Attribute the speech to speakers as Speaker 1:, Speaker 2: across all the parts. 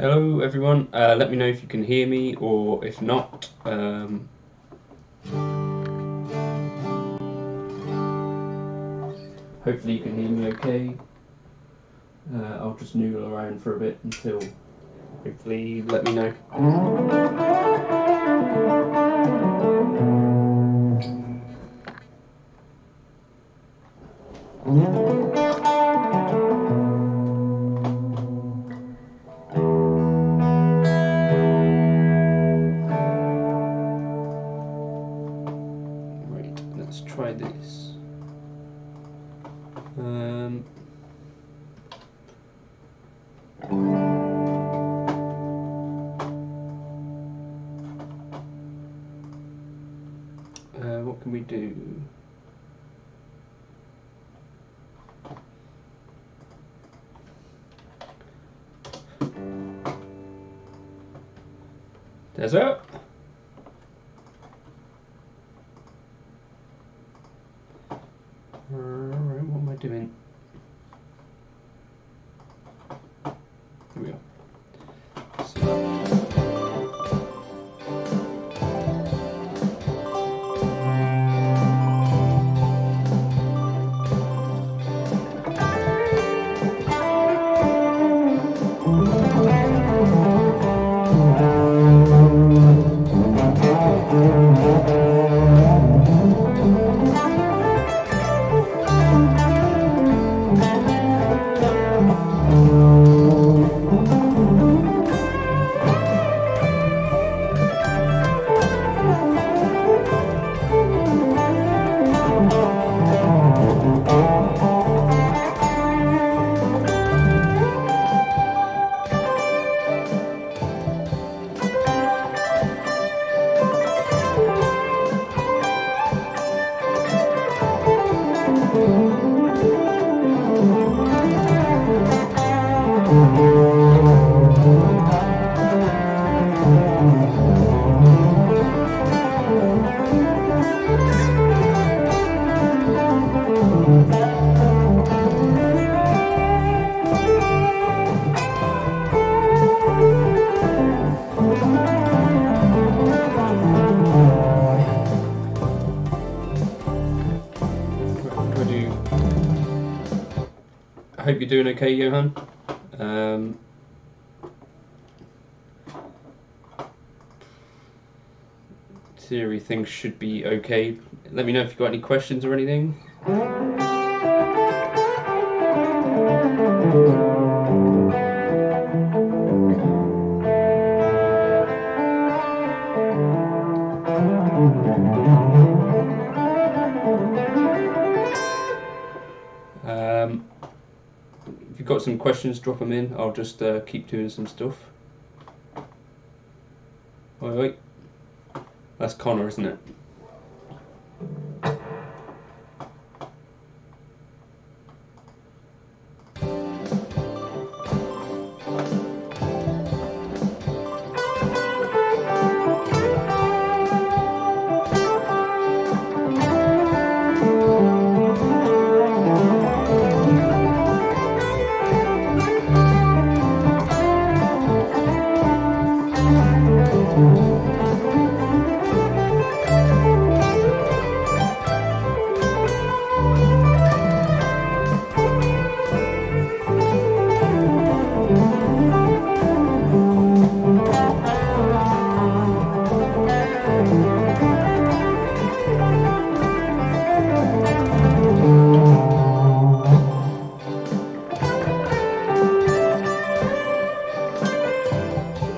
Speaker 1: Hello everyone, let me know if you can hear me or if not. Hopefully you can hear me okay. I'll just noodle around for a bit until hopefully you let me know. Right, let's try this. What can we do? Desert. Alright, what am I doing? Here we go. I hope you're doing okay, Johan. Theory things should be okay. Let me know if you've got any questions or anything. If you've got some questions, drop them in. I'll just keep doing some stuff. Wait. That's Connor, isn't it?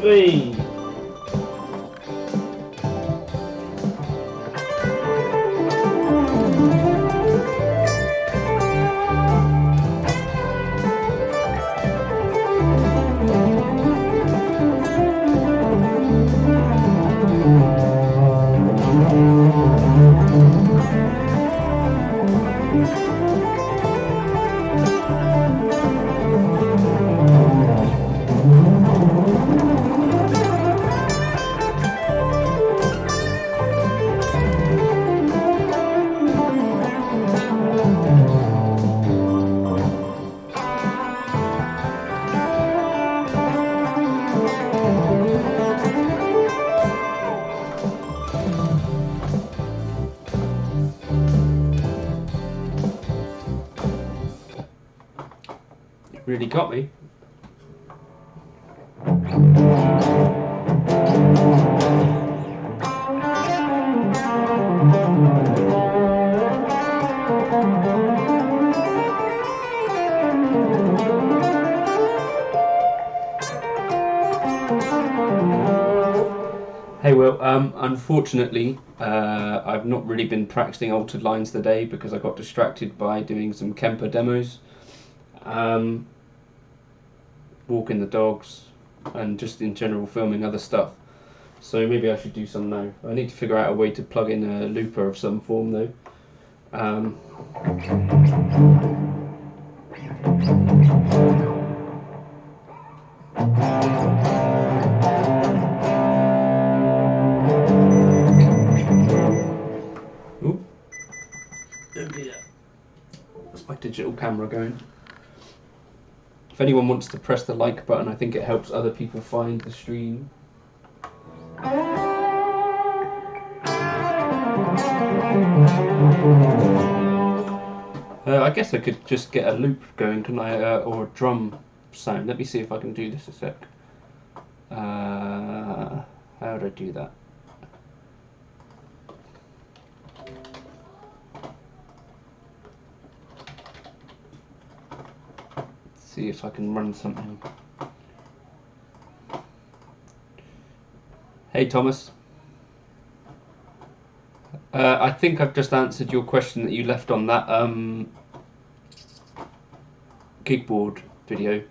Speaker 1: Hey. Really got me. Hey Will, unfortunately, I've not really been practicing altered lines today because I got distracted by doing some Kemper demos, walking the dogs, and just in general filming other stuff. So maybe I should do some now. I need to figure out a way to plug in a looper of some form though. Oop. Don't do that. That's my digital camera going. If anyone wants to press the like button, I think it helps other people find the stream. I guess I could just get a loop going, couldn't I? Or a drum sound. Let me see if I can do this a sec. How would I do that? Let's see if I can run something. Hey Thomas. I think I've just answered your question that you left on that gigboard video.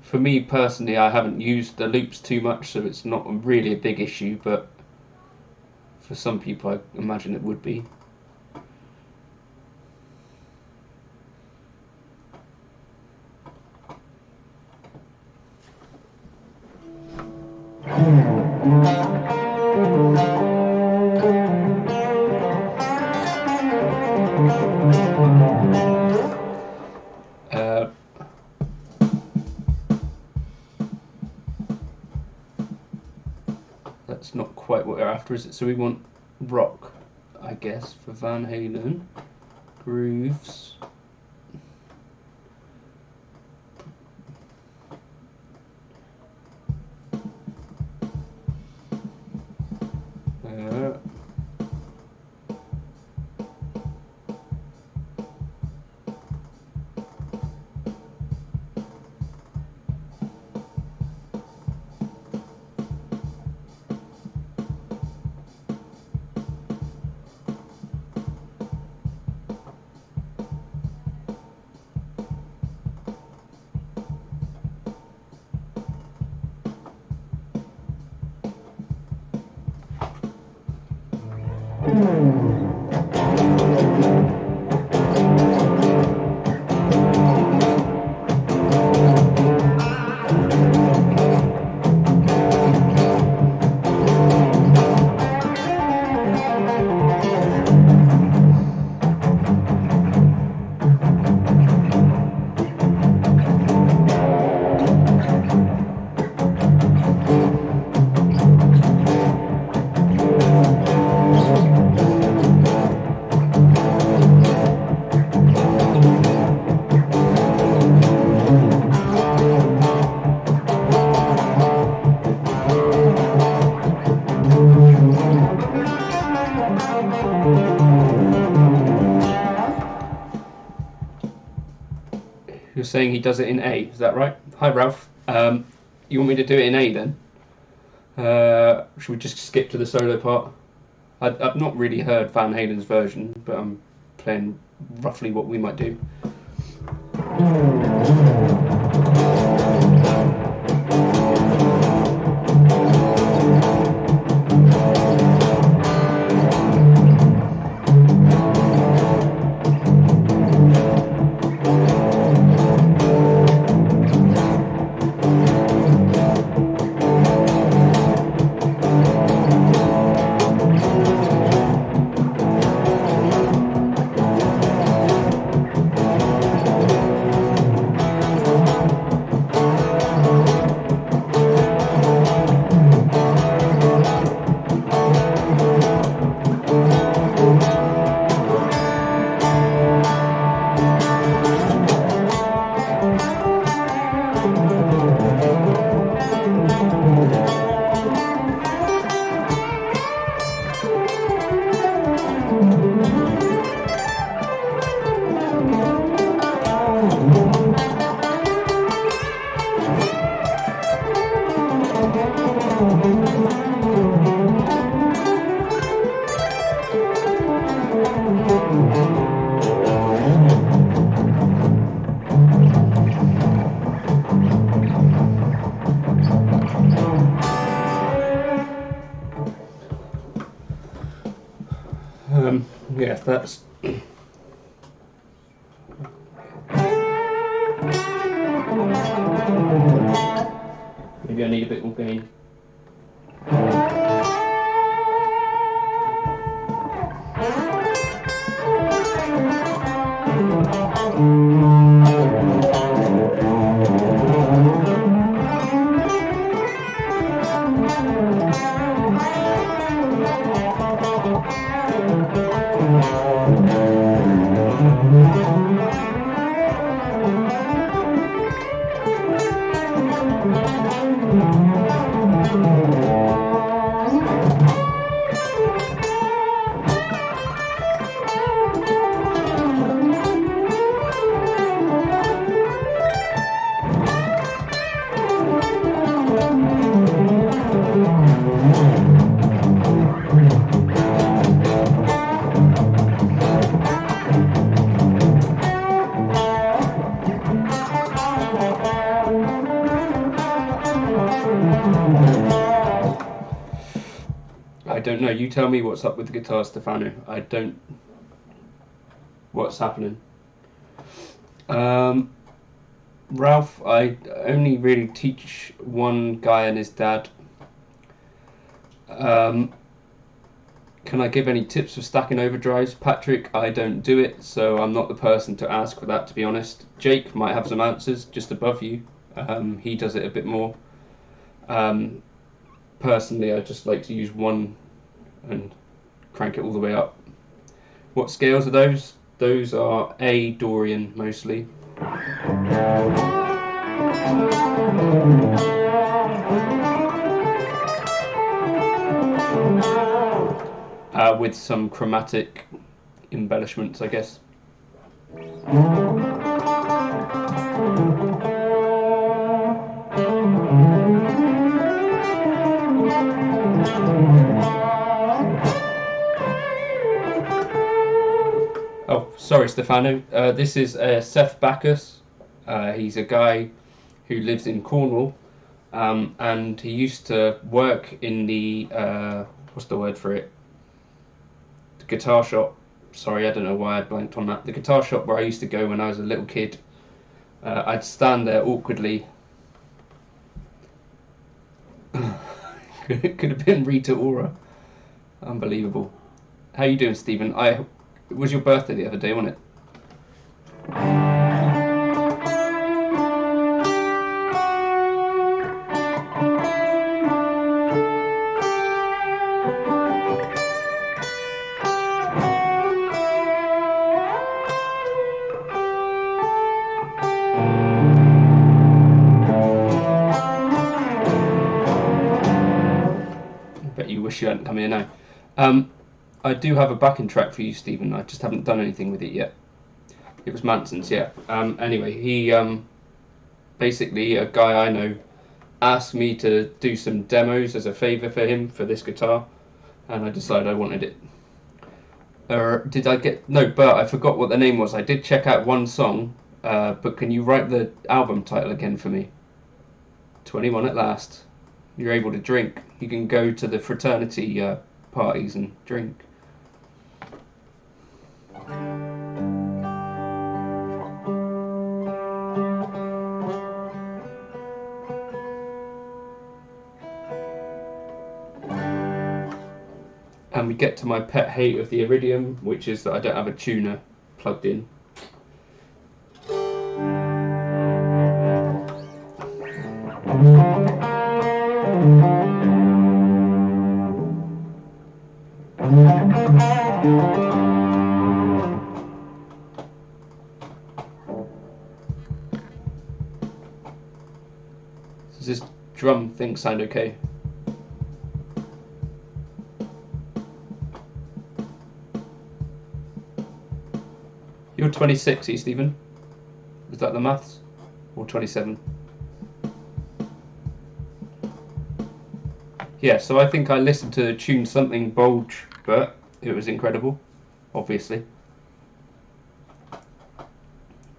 Speaker 1: For me personally, I haven't used the loops too much, so it's not really a big issue, but for some people I imagine it would be. That's not quite what we're after, is it? So we want rock, I guess, for Van Halen. Grooves. You're saying he does it in A, is that right? Hi Ralph. You want me to do it in A then? Should we just skip to the solo part? I've not really heard Van Halen's version, but I'm playing roughly what we might do. Yeah, that's. Maybe I need a bit more gain. I don't know. You tell me what's up with the guitar, Stefano. I don't. What's happening? Ralph, I only really teach one guy and his dad. Can I give any tips for stacking overdrives? Patrick, I don't do it, so I'm not the person to ask for that, to be honest. Jake might have some answers just above you. He does it a bit more. Personally, I just like to use one and crank it all the way up. What scales are those? Those are A Dorian mostly. With some chromatic embellishments, I guess. Oh, sorry, Stefano. This is Seth Backus. He's a guy who lives in Cornwall, and he used to work in the what's the word for it? The guitar shop. Sorry, I don't know why I blanked on that. The guitar shop where I used to go when I was a little kid. I'd stand there awkwardly. Could have been Rita Ora. Unbelievable. How you doing, Stephen? It was your birthday the other day, wasn't it? Bet you wish you hadn't come here now. I do have a backing track for you, Stephen. I just haven't done anything with it yet. It was Manson's, yeah. Anyway, he basically, a guy I know asked me to do some demos as a favour for him for this guitar, and I decided I wanted it. Did I get... No, Bert, I forgot what the name was. I did check out one song, but can you write the album title again for me? 21 at Last. You're able to drink. You can go to the fraternity parties and drink. And we get to my pet hate of the Iridium, which is that I don't have a tuner plugged in. Does this drum thing sound okay? You're 26, Stephen? Is that the maths? Or 27? Yeah, so I think I listened to Tune Something Bulge, but it was incredible, obviously.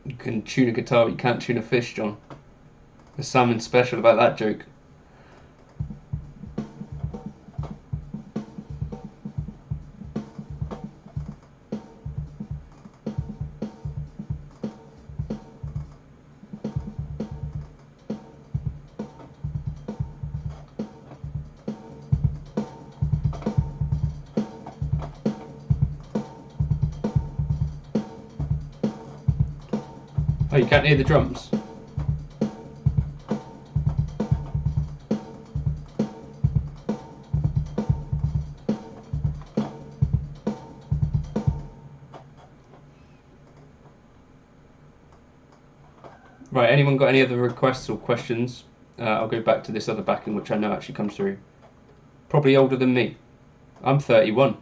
Speaker 1: You can tune a guitar, but you can't tune a fish, John. There's something special about that joke. Oh, you can't hear the drums? Right, anyone got any other requests or questions? I'll go back to this other backing, which I know actually comes through. Probably older than me. I'm 31.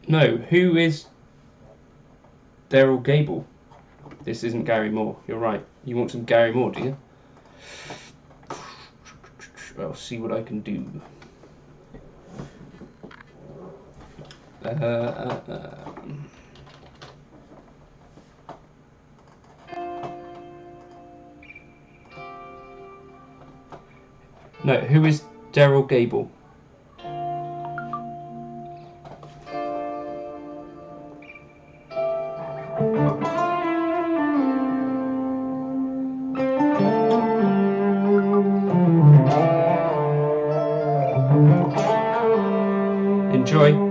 Speaker 1: No, who is Daryl Gable? This isn't Gary Moore. You're right. You want some Gary Moore, do you? I'll see what I can do. No, who is Daryl Gable? Enjoy.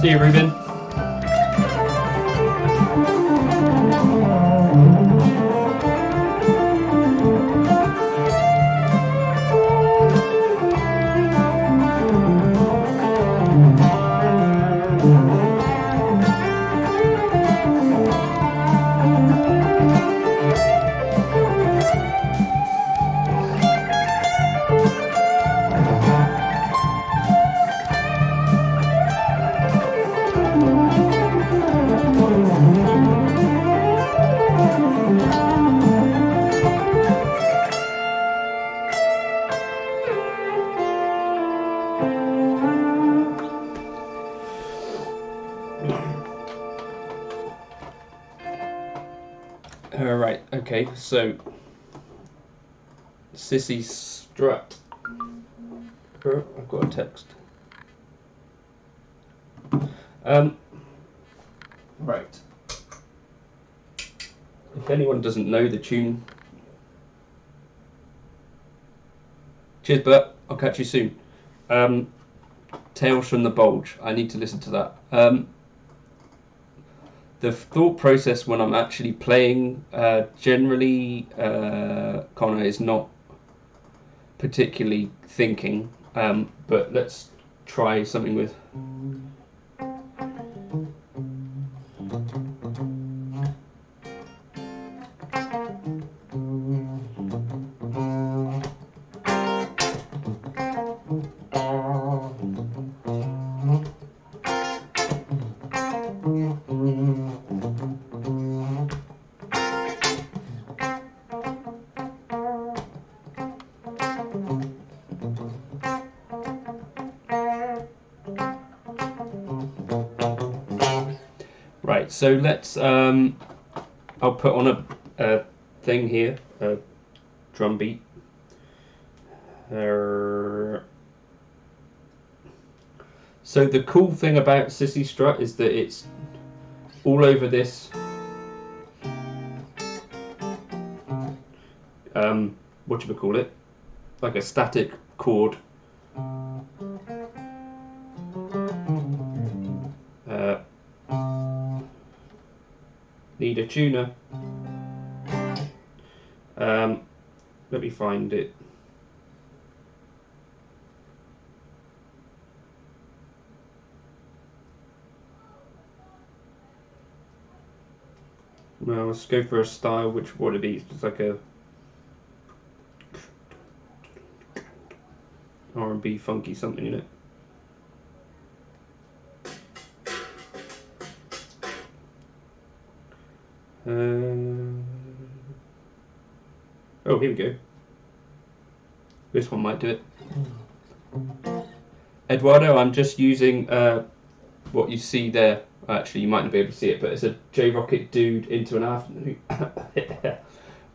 Speaker 1: See you, Ruben. Alright, okay, so Sissy Strut. I've got a text. Right. If anyone doesn't know the tune, cheers, Bert. I'll catch you soon. Tales from the Bulge. I need to listen to that. The thought process when I'm actually playing, generally, Connor, is not particularly thinking. But let's try something with. Right, so let's. I'll put on a thing here, a drum beat. So the cool thing about Sissy Strut is that it's all over this. What do you call it? Like a static chord. Need a tuner. Let me find it. Well, let's go for a style which would be just like a R&B funky something in it. Oh, here we go. This one might do it. Eduardo, I'm just using what you see there. Actually, you might not be able to see it, but it's a J-Rocket Dude into an afternoon.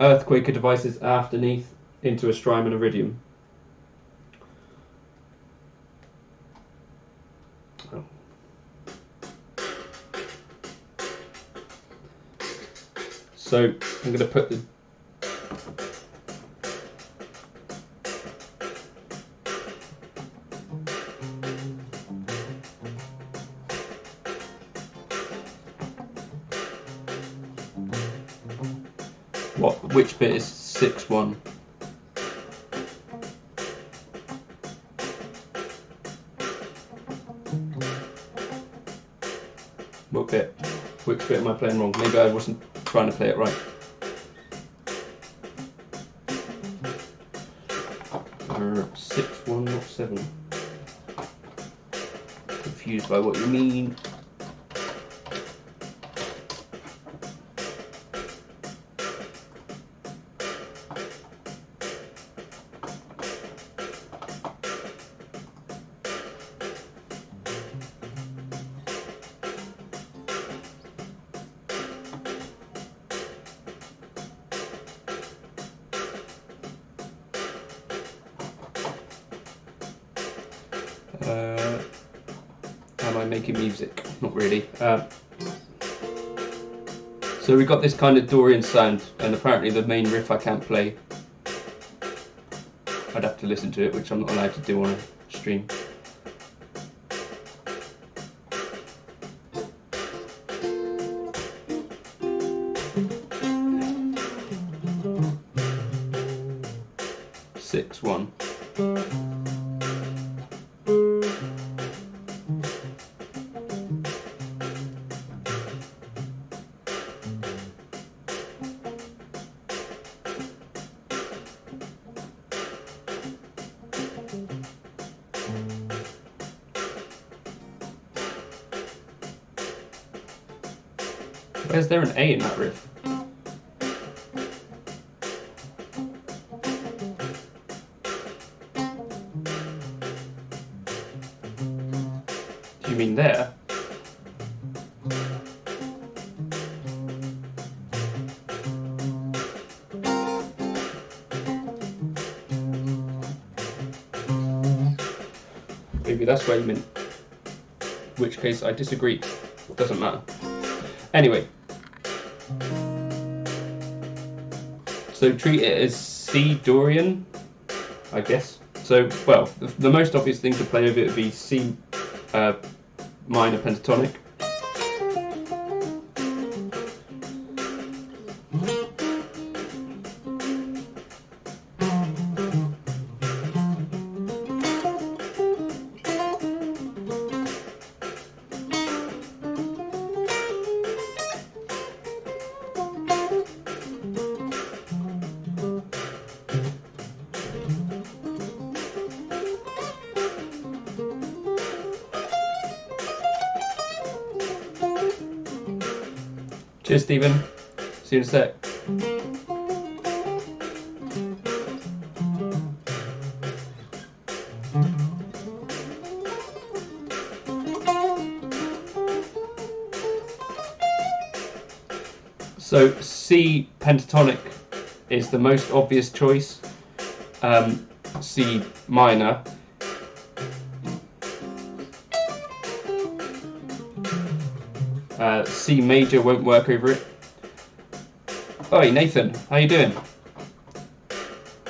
Speaker 1: Earthquaker Devices Afterneath into a Strymon Iridium. Oh. So I'm going to put the which bit is 6-1? What bit? Which bit am I playing wrong? Maybe I wasn't trying to play it right. 6-1, not 7. Confused by what you mean. Am I making music? Not really. So we got this kind of Dorian sound, and apparently the main riff I can't play. I'd have to listen to it, which I'm not allowed to do on a stream. Six, 1. Where's there an A in that riff? Do you mean there? Maybe that's where you meant. which case I disagree. Doesn't matter. Anyway, so treat it as C Dorian, I guess. So, well, the most obvious thing to play over it would be C minor pentatonic. Cheers, Stephen. See you in a sec. So C pentatonic is the most obvious choice. C minor. C major won't work over it. Oi, Nathan, how you doing?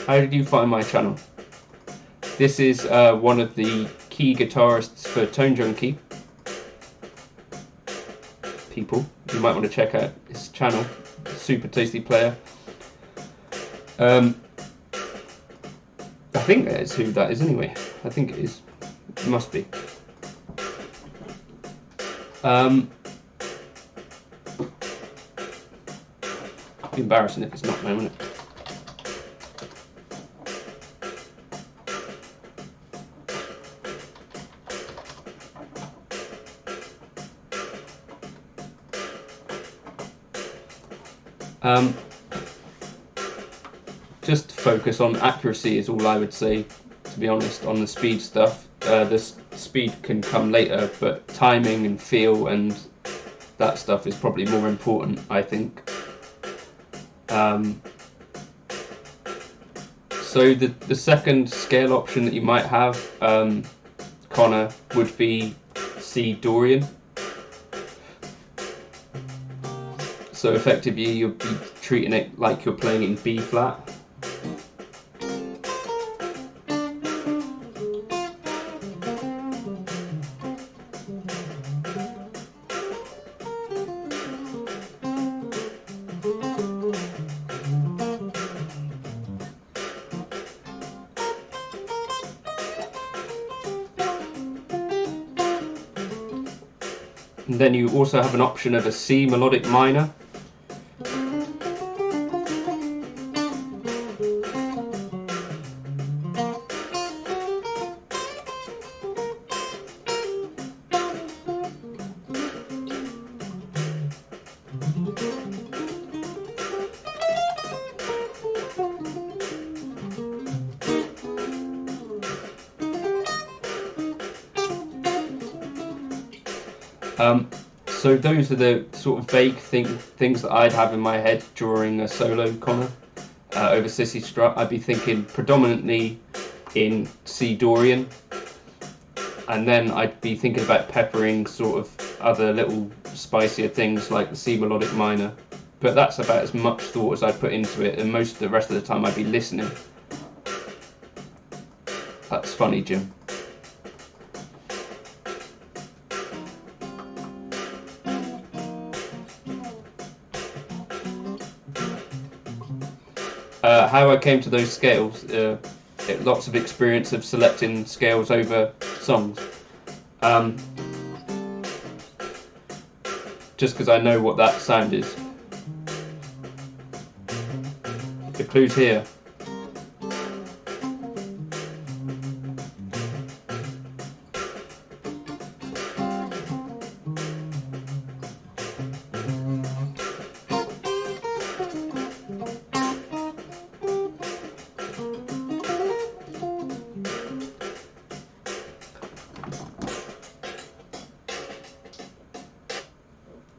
Speaker 1: How did you find my channel? This is one of the key guitarists for Tone Junkie. People, you might want to check out his channel. Super tasty player. I think that is who that is anyway. I think it is. It must be. It'd be embarrassing if it's not now, wouldn't it? Just focus on accuracy is all I would say, to be honest, on the speed stuff. The speed can come later, but timing and feel and that stuff is probably more important, I think. So the second scale option that you might have, Connor, would be C Dorian. So effectively you'll be treating it like you're playing in B flat. And then you also have an option of a C melodic minor. So those are the sort of vague things that I'd have in my head during a solo, Connor, over Sissy Strut. I'd be thinking predominantly in C Dorian, and then I'd be thinking about peppering sort of other little spicier things like the C melodic minor. But that's about as much thought as I'd put into it, and most of the rest of the time I'd be listening. That's funny, Jim. How I came to those scales, lots of experience of selecting scales over songs. Just because I know what that sound is. The clue's here.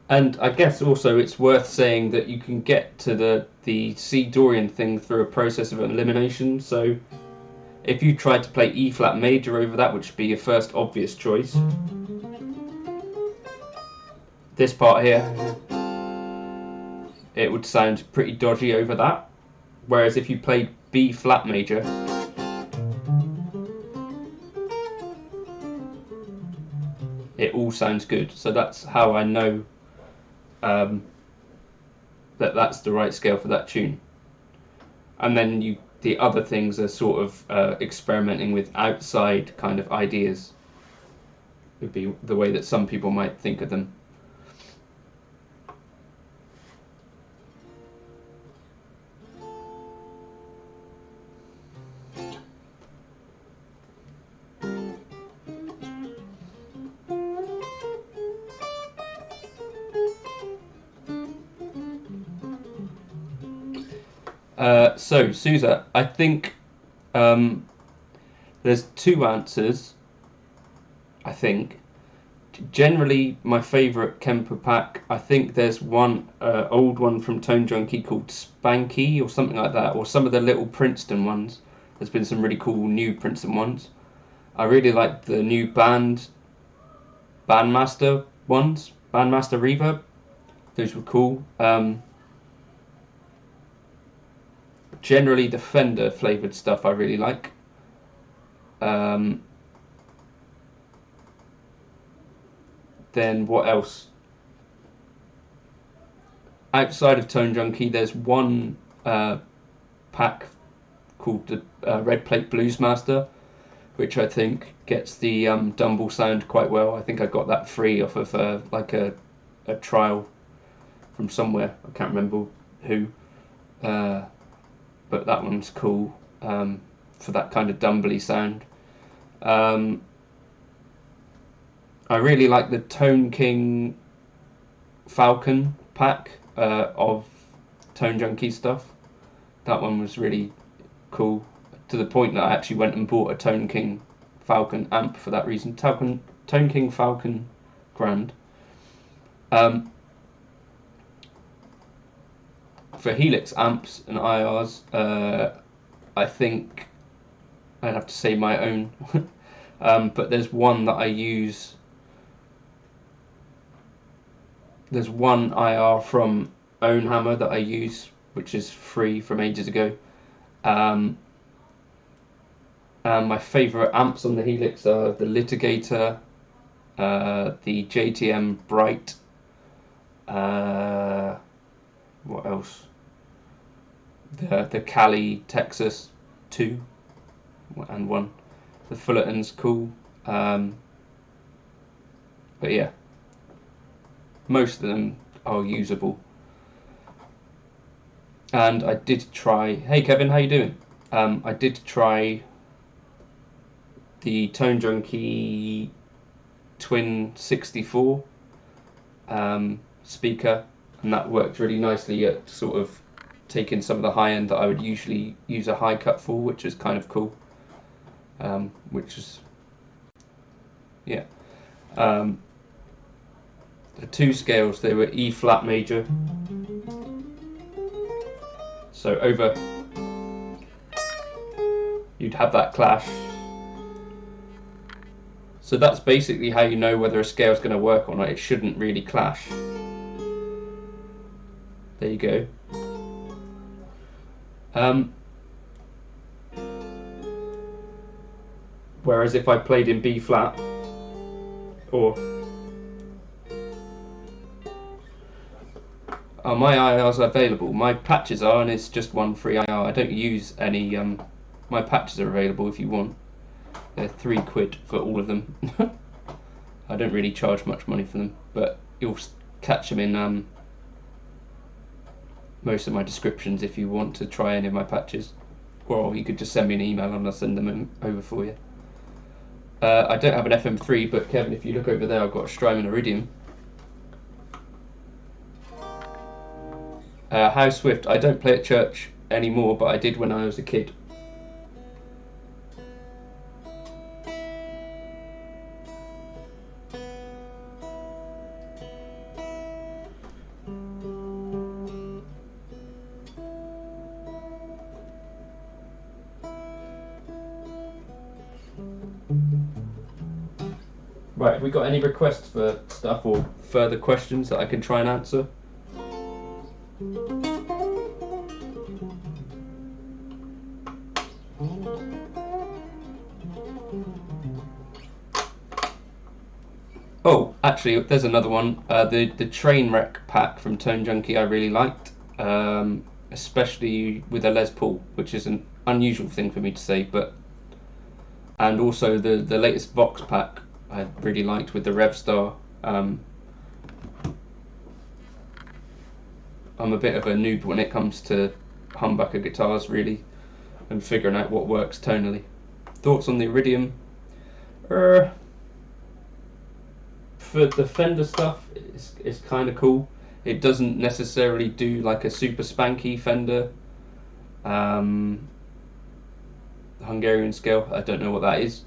Speaker 1: And I guess also it's worth saying that you can get to the C Dorian thing through a process of elimination. So if you tried to play E flat major over that, which would be your first obvious choice, this part here, it would sound pretty dodgy over that. Whereas if you played B flat major, it all sounds good. So that's how I know that that's the right scale for that tune. And then the other things are sort of experimenting with outside kind of ideas, would be the way that some people might think of them. So, Sousa, I think there's two answers, I think. Generally, my favourite Kemper pack, I think there's one old one from Tone Junkie called Spanky or something like that, or some of the little Princeton ones. There's been some really cool new Princeton ones. I really like the new Bandmaster ones, Bandmaster Reverb. Those were cool. Generally, the Fender flavoured stuff I really like. Then what else? Outside of Tone Junkie, there's one pack called the Red Plate Bluesmaster, which I think gets the Dumble sound quite well. I think I got that free off of like a trial from somewhere. I can't remember who. But that one's cool for that kind of dumbly sound. I really like the Tone King Falcon pack of Tone Junkie stuff. That one was really cool, to the point that I actually went and bought a Tone King Falcon amp for that reason. Tone King Falcon Grand. For Helix amps and IRs, I think I'd have to say my own. But there's one that I use. There's one IR from Ownhammer that I use, which is free from ages ago. And my favourite amps on the Helix are the Litigator, the JTM Bright. What else? The Cali Texas 2 and 1. The Fullerton's cool. But yeah, most of them are usable. And I did try. Hey Kevin, how you doing? I did try the Tone Junkie Twin 64 speaker, and that worked really nicely at sort of taking some of the high end that I would usually use a high cut for, which is kind of cool. Which is, yeah. The two scales, they were E flat major. So over, you'd have that clash. So that's basically how you know whether a scale is going to work or not. It shouldn't really clash. There you go. Whereas if I played in B flat, or my IRs are available. My patches are, and it's just one free IR. I don't use any. My patches are available if you want. They're £3 for all of them. I don't really charge much money for them, but you'll catch them in most of my descriptions if you want to try any of my patches. Or you could just send me an email and I'll send them over for you. I don't have an FM3, but Kevin, if you look over there, I've got a Strymon Iridium. How Swift? I don't play at church anymore, but I did when I was a kid. Right, have we got any requests for stuff or further questions that I can try and answer? Oh, actually, there's another one. The Trainwreck pack from Tone Junkie I really liked, especially with a Les Paul, which is an unusual thing for me to say, but and also the latest Vox pack I really liked with the Revstar. I'm a bit of a noob when it comes to humbucker guitars, really, and figuring out what works tonally. Thoughts on the Iridium? For the Fender stuff, it's kind of cool. It doesn't necessarily do like a super spanky Fender Hungarian scale. I don't know what that is.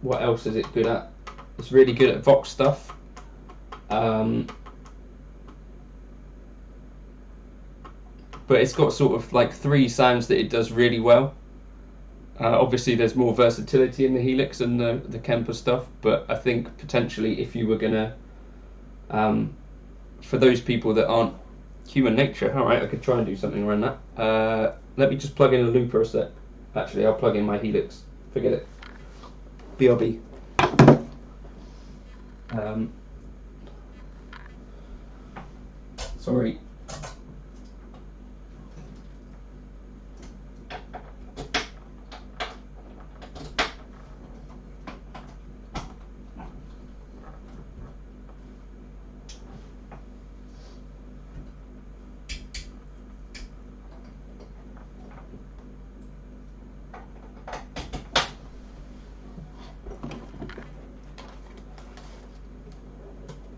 Speaker 1: What else is it good at? It's really good at Vox stuff. But it's got sort of like 3 sounds that it does really well. Obviously there's more versatility in the Helix and the Kemper stuff, but I think potentially if you were gonna, for those people that aren't human nature, alright, I could try and do something around that. Let me just plug in a looper a sec. Actually, I'll plug in my Helix. Forget it. BRB. Sorry.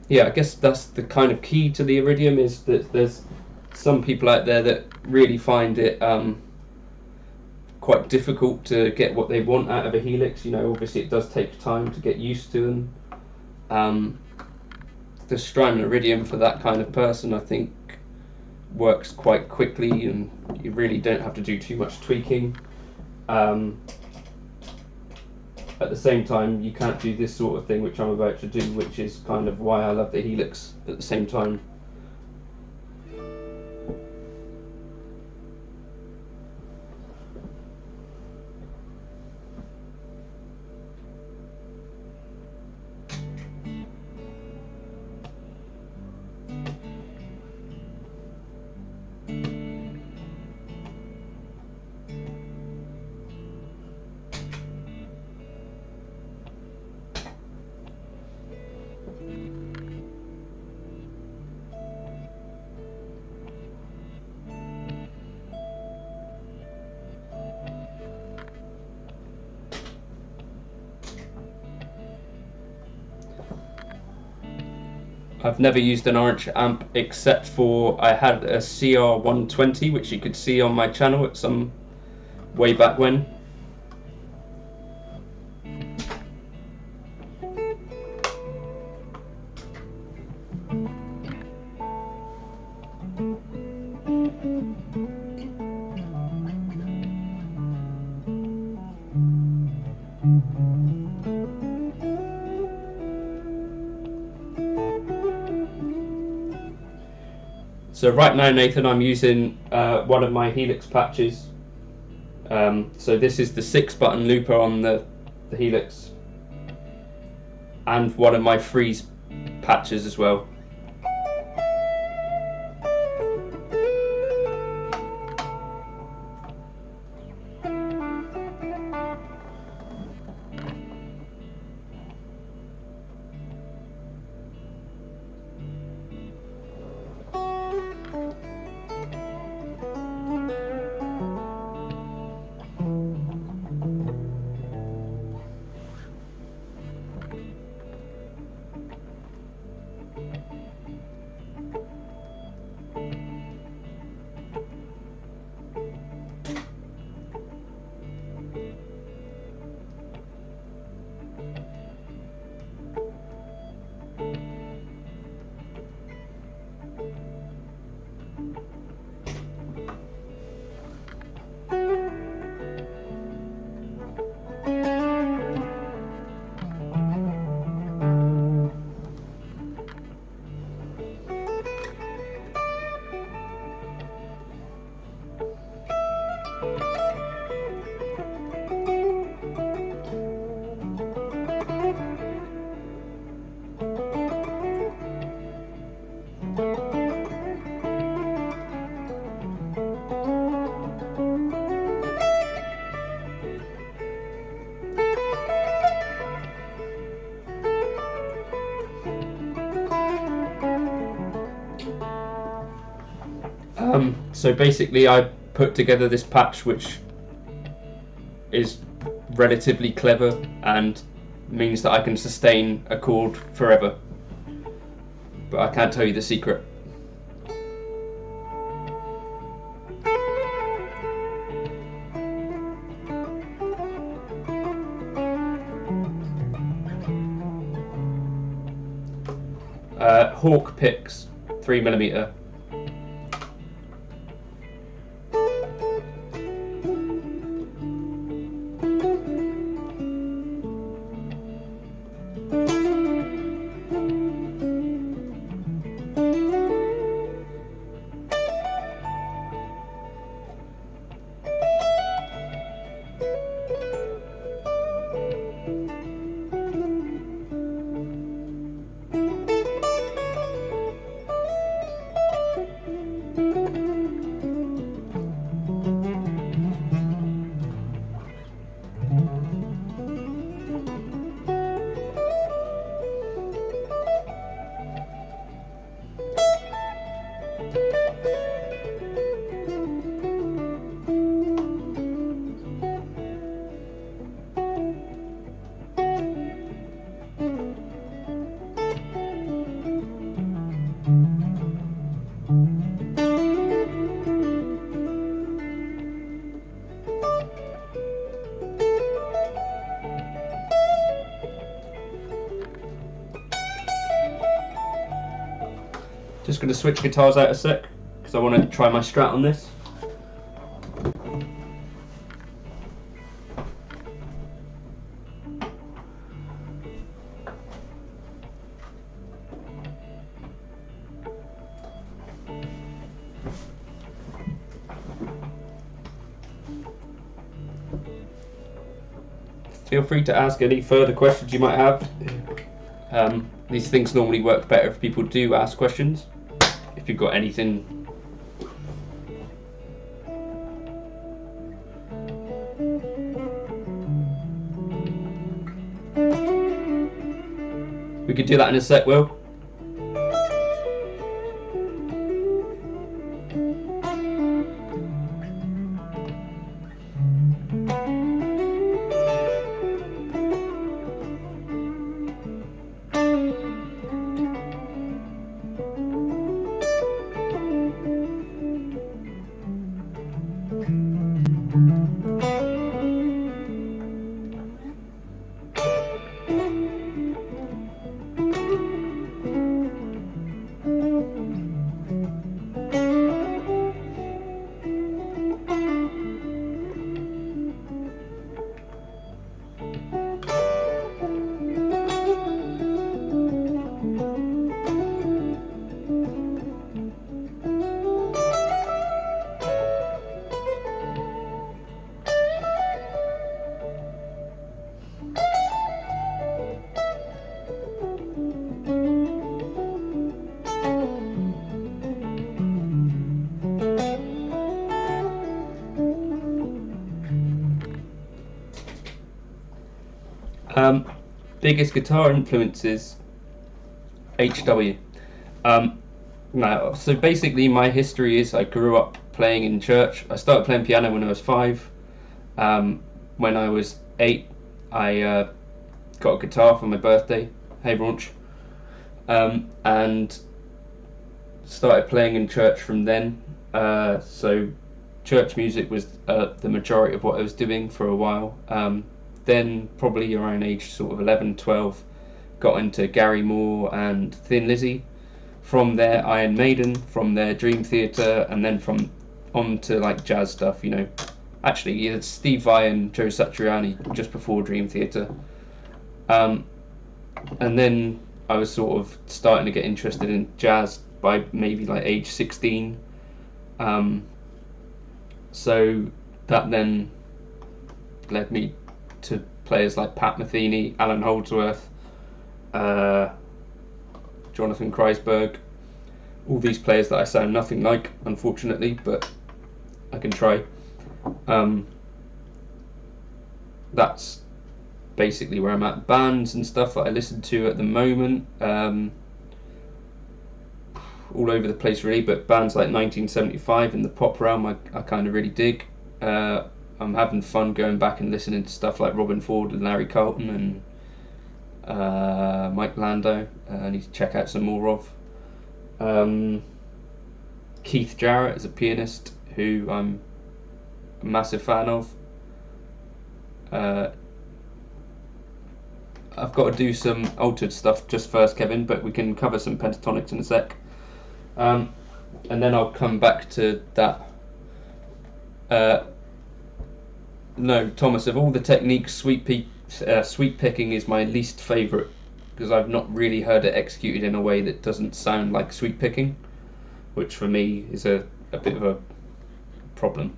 Speaker 1: Yeah, I guess that's the kind of key to the Iridium, is that there's some people out there that really find it quite difficult to get what they want out of a Helix. You know, obviously it does take time to get used to them. The Strymon Iridium for that kind of person, I think, works quite quickly, and you really don't have to do too much tweaking. At the same time, you can't do this sort of thing which I'm about to do, which is kind of why I love the Helix at the same time. I've never used an Orange amp except for I had a CR120, which you could see on my channel at some way back when. So right now, Nathan, I'm using one of my Helix patches. So this is the 6-button looper on the Helix, and one of my Freeze patches as well. So basically, I put together this patch which is relatively clever and means that I can sustain a chord forever. But I can't tell you the secret. Hawk picks 3mm. Just going to switch guitars out a sec because I want to try my Strat on this. Feel free to ask any further questions you might have. These things normally work better if people do ask questions. If you've got anything we could do that in a sec, Will. Biggest guitar influences, HW. Now, so basically my history is I grew up playing in church. I started playing piano when I was 5. When I was 8, I got a guitar for my birthday, hey Raunch, and started playing in church from then. So church music was the majority of what I was doing for a while. Then probably around age sort of 11, 12, got into Gary Moore and Thin Lizzy. From there Iron Maiden, from there Dream Theater, and then from on to like jazz stuff, you know. Actually, it's Steve Vai and Joe Satriani just before Dream Theater. And then I was sort of starting to get interested in jazz by maybe like age 16. So that then led me to players like Pat Metheny, Alan Holdsworth, Jonathan Kreisberg, all these players that I sound nothing like, unfortunately, but I can try. That's basically where I'm at. Bands and stuff that I listen to at the moment. all over the place really, but bands like 1975 in the pop realm I kind of really dig. I'm having fun going back and listening to stuff like Robin Ford and Larry Carlton and Mike Landau. I need to check out some more of. Keith Jarrett is a pianist who I'm a massive fan of. I've got to do some altered stuff just first, Kevin, but we can cover some pentatonics in a sec. And then I'll come back to that. No, Thomas, of all the techniques, sweep picking is my least favourite because I've not really heard it executed in a way that doesn't sound like sweep picking, which for me is a bit of a problem.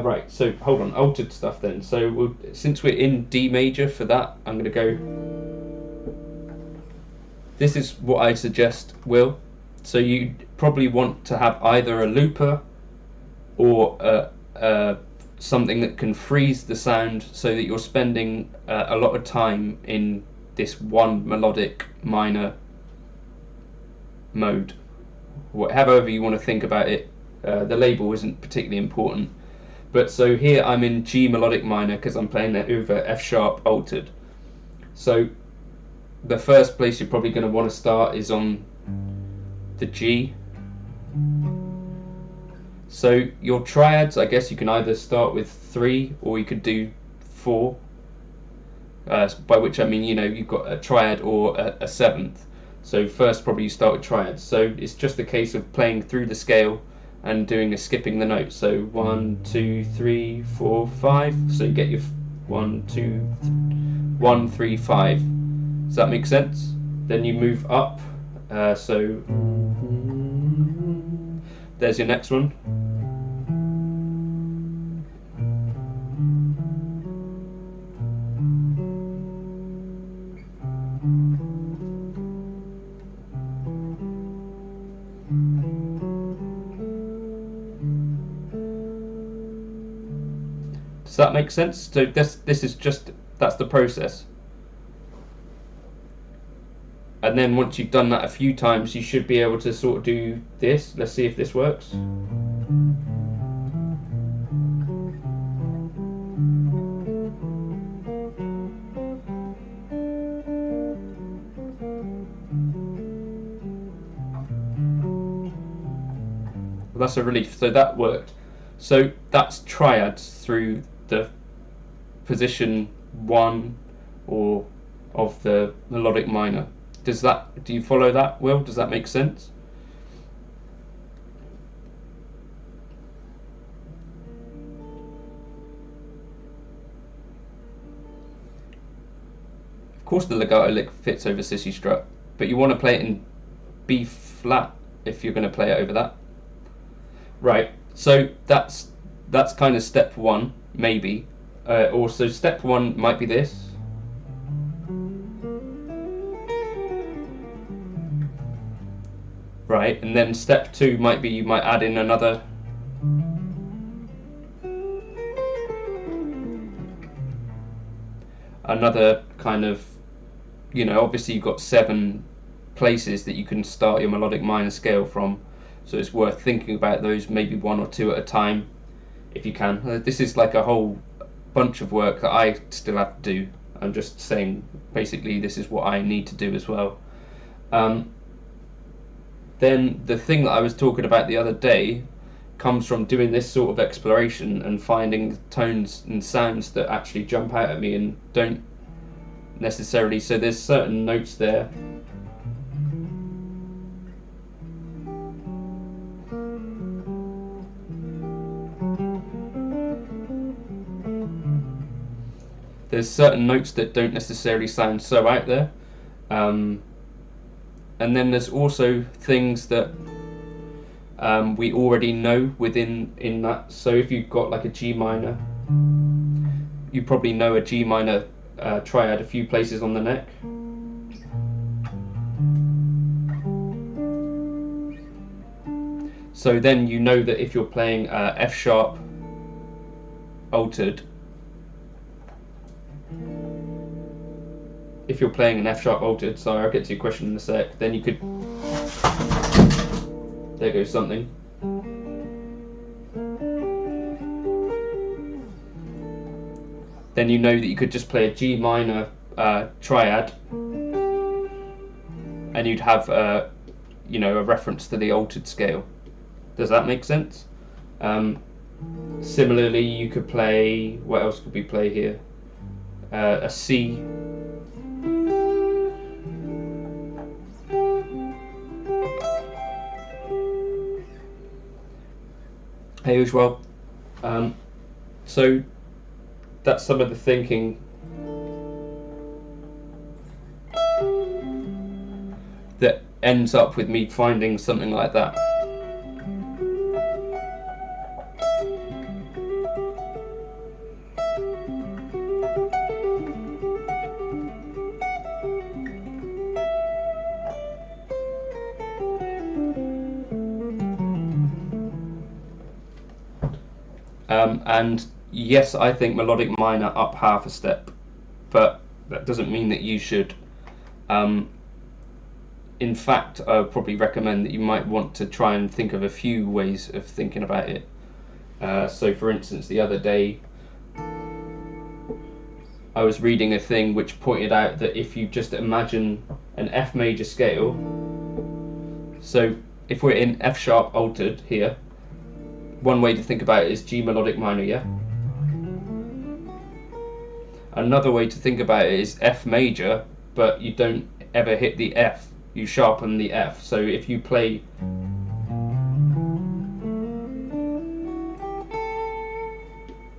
Speaker 1: Right, so hold on, altered stuff then. So since we're in D major for that, I'm going to go. This is what I suggest, Will. So you probably want to have either a looper or something that can freeze the sound so that you're spending a lot of time in this one melodic minor mode. However you want to think about it, the label isn't particularly important. But so here I'm in G melodic minor because I'm playing that over F sharp altered. So the first place you're probably going to want to start is on the G. So your triads, I guess you can either start with 3 or you could do 4. By which I mean, you've got a triad or a 7th. So first probably you start with triads. So it's just a case of playing through the scale and doing a skipping the notes. So 1, 2, 3, 4, 5. So you get your 1, 2, 1, 3, 5. Does that make sense? Then you move up. So there's your next one. Does that make sense? So this is just, that's the process. And then once you've done that a few times, you should be able to sort of do this. Let's see if this works. Well, that's a relief. So that worked. So that's triads through the position 1 or of the melodic minor. Do you follow that, Will? Does that make sense? Of course the legato lick fits over Sissy Strut, but you want to play it in B flat if you're going to play it over that. Right, so that's kind of step 1, maybe. Also step 1 might be this. Right, and then step 2 might be you might add in another kind of, obviously you've got 7 places that you can start your melodic minor scale from, so it's worth thinking about those, maybe 1 or 2 at a time if you can. This is like a whole bunch of work that I still have to do. I'm just saying basically this is what I need to do as well. Then the thing that I was talking about the other day comes from doing this sort of exploration and finding tones and sounds that actually jump out at me and don't necessarily. So there's certain notes there. There's certain notes that don't necessarily sound so out there. And then there's also things that we already know in that. So if you've got like a G minor, you probably know a G minor triad a few places on the neck. So then you know that if you're playing F sharp altered, if you're playing an F sharp altered, sorry, I'll get to your question in a sec, then you could, there goes something. Then you know that you could just play a G minor triad, and you'd have a reference to the altered scale. Does that make sense? Similarly, you could play, what else could we play here? A C. Hey, as well. So that's some of the thinking that ends up with me finding something like that. And yes, I think melodic minor up half a step, but that doesn't mean that you should. In fact, I would probably recommend that you might want to try and think of a few ways of thinking about it. So for instance, the other day I was reading a thing which pointed out that if you just imagine an F major scale, so if we're in F sharp altered here, one way to think about it is G melodic minor, yeah? Another way to think about it is F major, but you don't ever hit the F, you sharpen the F. So if you play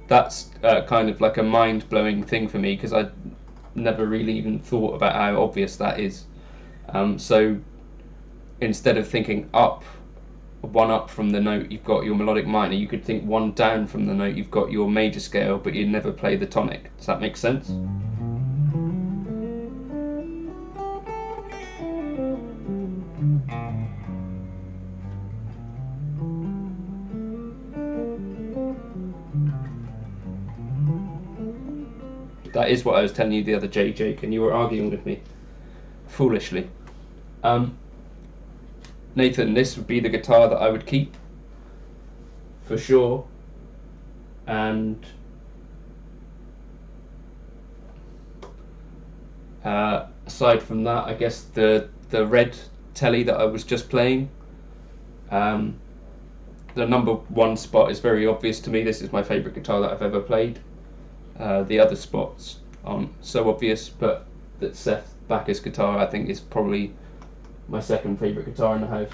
Speaker 1: that's kind of like a mind-blowing thing for me, because I never really even thought about how obvious that is. So instead of thinking up, one up from the note you've got your melodic minor, you could think one down from the note you've got your major scale, but you never play the tonic. Does that make sense? That is what I was telling you the other day, Jake, and you were arguing with me foolishly. Nathan, this would be the guitar that I would keep for sure, and aside from that, I guess the red telly that I was just playing, the number one spot is very obvious to me. This is my favourite guitar that I've ever played. The other spots aren't so obvious, but that Seth Backus guitar I think is probably my second favourite guitar in the house.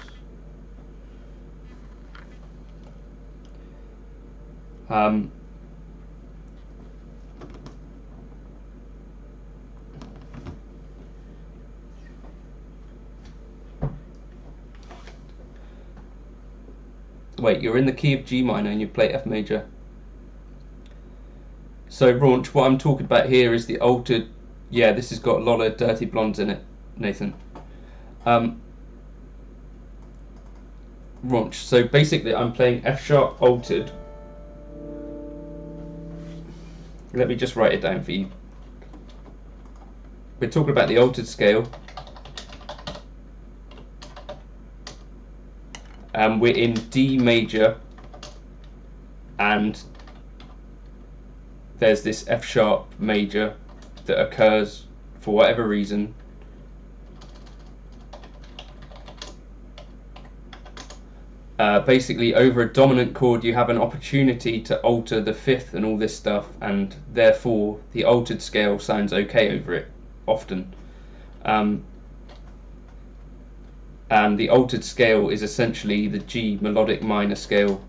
Speaker 1: Wait, you're in the key of G minor and you play F major. So Raunch, what I'm talking about here is the altered, yeah, this has got a lot of Dirty Blondes in it, Nathan. Raunch, so basically I'm playing F sharp altered. Let me just write it down for you. We're talking about the altered scale. We're in D major, and there's this F sharp major that occurs for whatever reason. Basically, over a dominant chord you have an opportunity to alter the fifth and all this stuff, and therefore the altered scale sounds okay over it often. And the altered scale is essentially the G melodic minor scale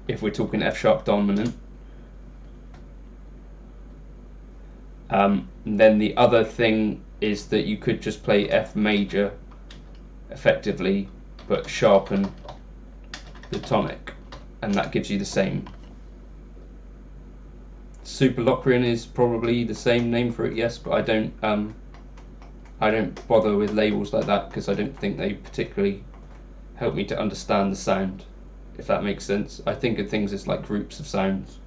Speaker 1: if we're talking F sharp dominant. And then the other thing is that you could just play F major effectively but sharpen the tonic, and that gives you the same. Superlocrian is probably the same name for it, yes, but I don't bother with labels like that because I don't think they particularly help me to understand the sound, if that makes sense. I think of things as like groups of sounds.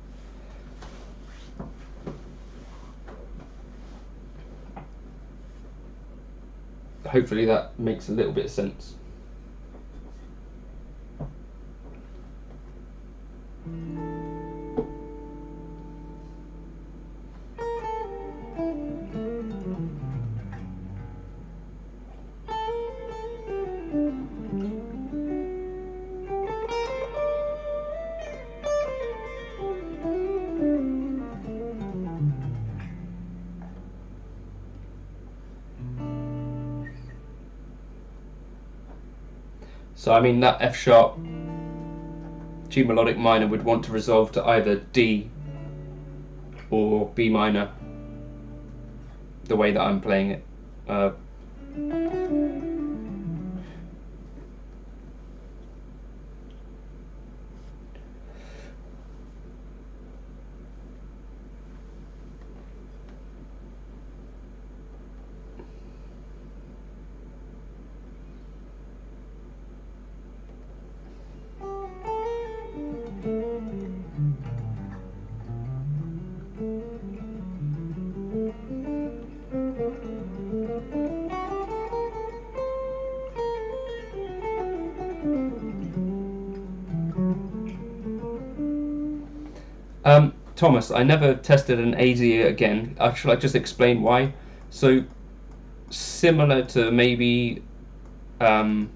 Speaker 1: hopefully that makes a little bit of sense. So I mean that F sharp G melodic minor would want to resolve to either D or B minor, the way that I'm playing it. Thomas, I never tested an AZ again. Should I just explain why? So, similar to maybe some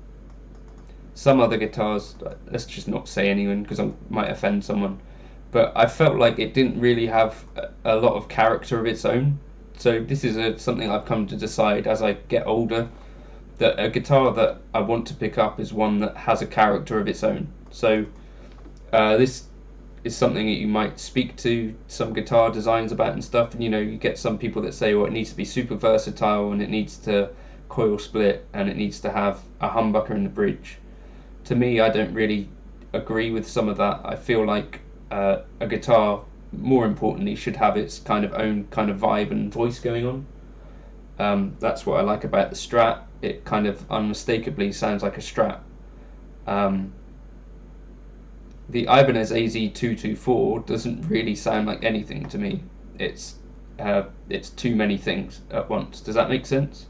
Speaker 1: other guitars, let's just not say anyone because I might offend someone, but I felt like it didn't really have a lot of character of its own. So this is something I've come to decide as I get older, that a guitar that I want to pick up is one that has a character of its own. So this is something that you might speak to some guitar designs about and stuff, and you get some people that say, well, it needs to be super versatile and it needs to coil split and it needs to have a humbucker in the bridge. To me, I don't really agree with some of that. I feel like a guitar, more importantly, should have its kind of own kind of vibe and voice going on. That's what I like about the Strat. It kind of unmistakably sounds like a Strat. The Ibanez AZ224 doesn't really sound like anything to me. It's too many things at once. Does that make sense?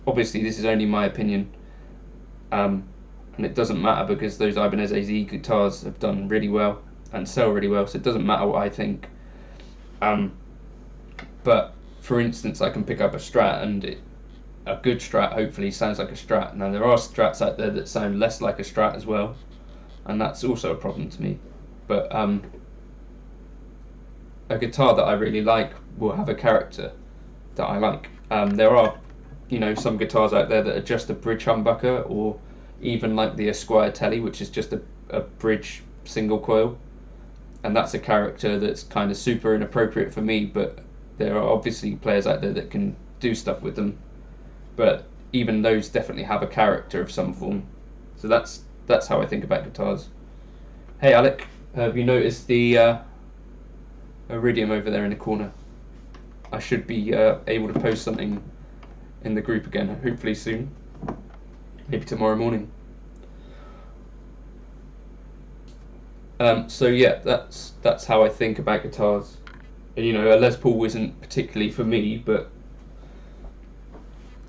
Speaker 1: Obviously, this is only my opinion, and it doesn't matter because those Ibanez AZ guitars have done really well and sell really well, so it doesn't matter what I think. But for instance, I can pick up a Strat, and a good Strat hopefully sounds like a Strat. Now there are Strats out there that sound less like a Strat as well, and that's also a problem to me. But a guitar that I really like will have a character that I like. There are, some guitars out there that are just a bridge humbucker, or even like the Esquire Telly, which is just a bridge single coil, and that's a character that's kind of super inappropriate for me. But there are obviously players out there that can do stuff with them, but even those definitely have a character of some form. So that's how I think about guitars. Hey Alec, have you noticed the Iridium over there in the corner? I should be able to post something in the group again, hopefully soon, maybe tomorrow morning. So yeah, that's how I think about guitars. And, a Les Paul isn't particularly for me, but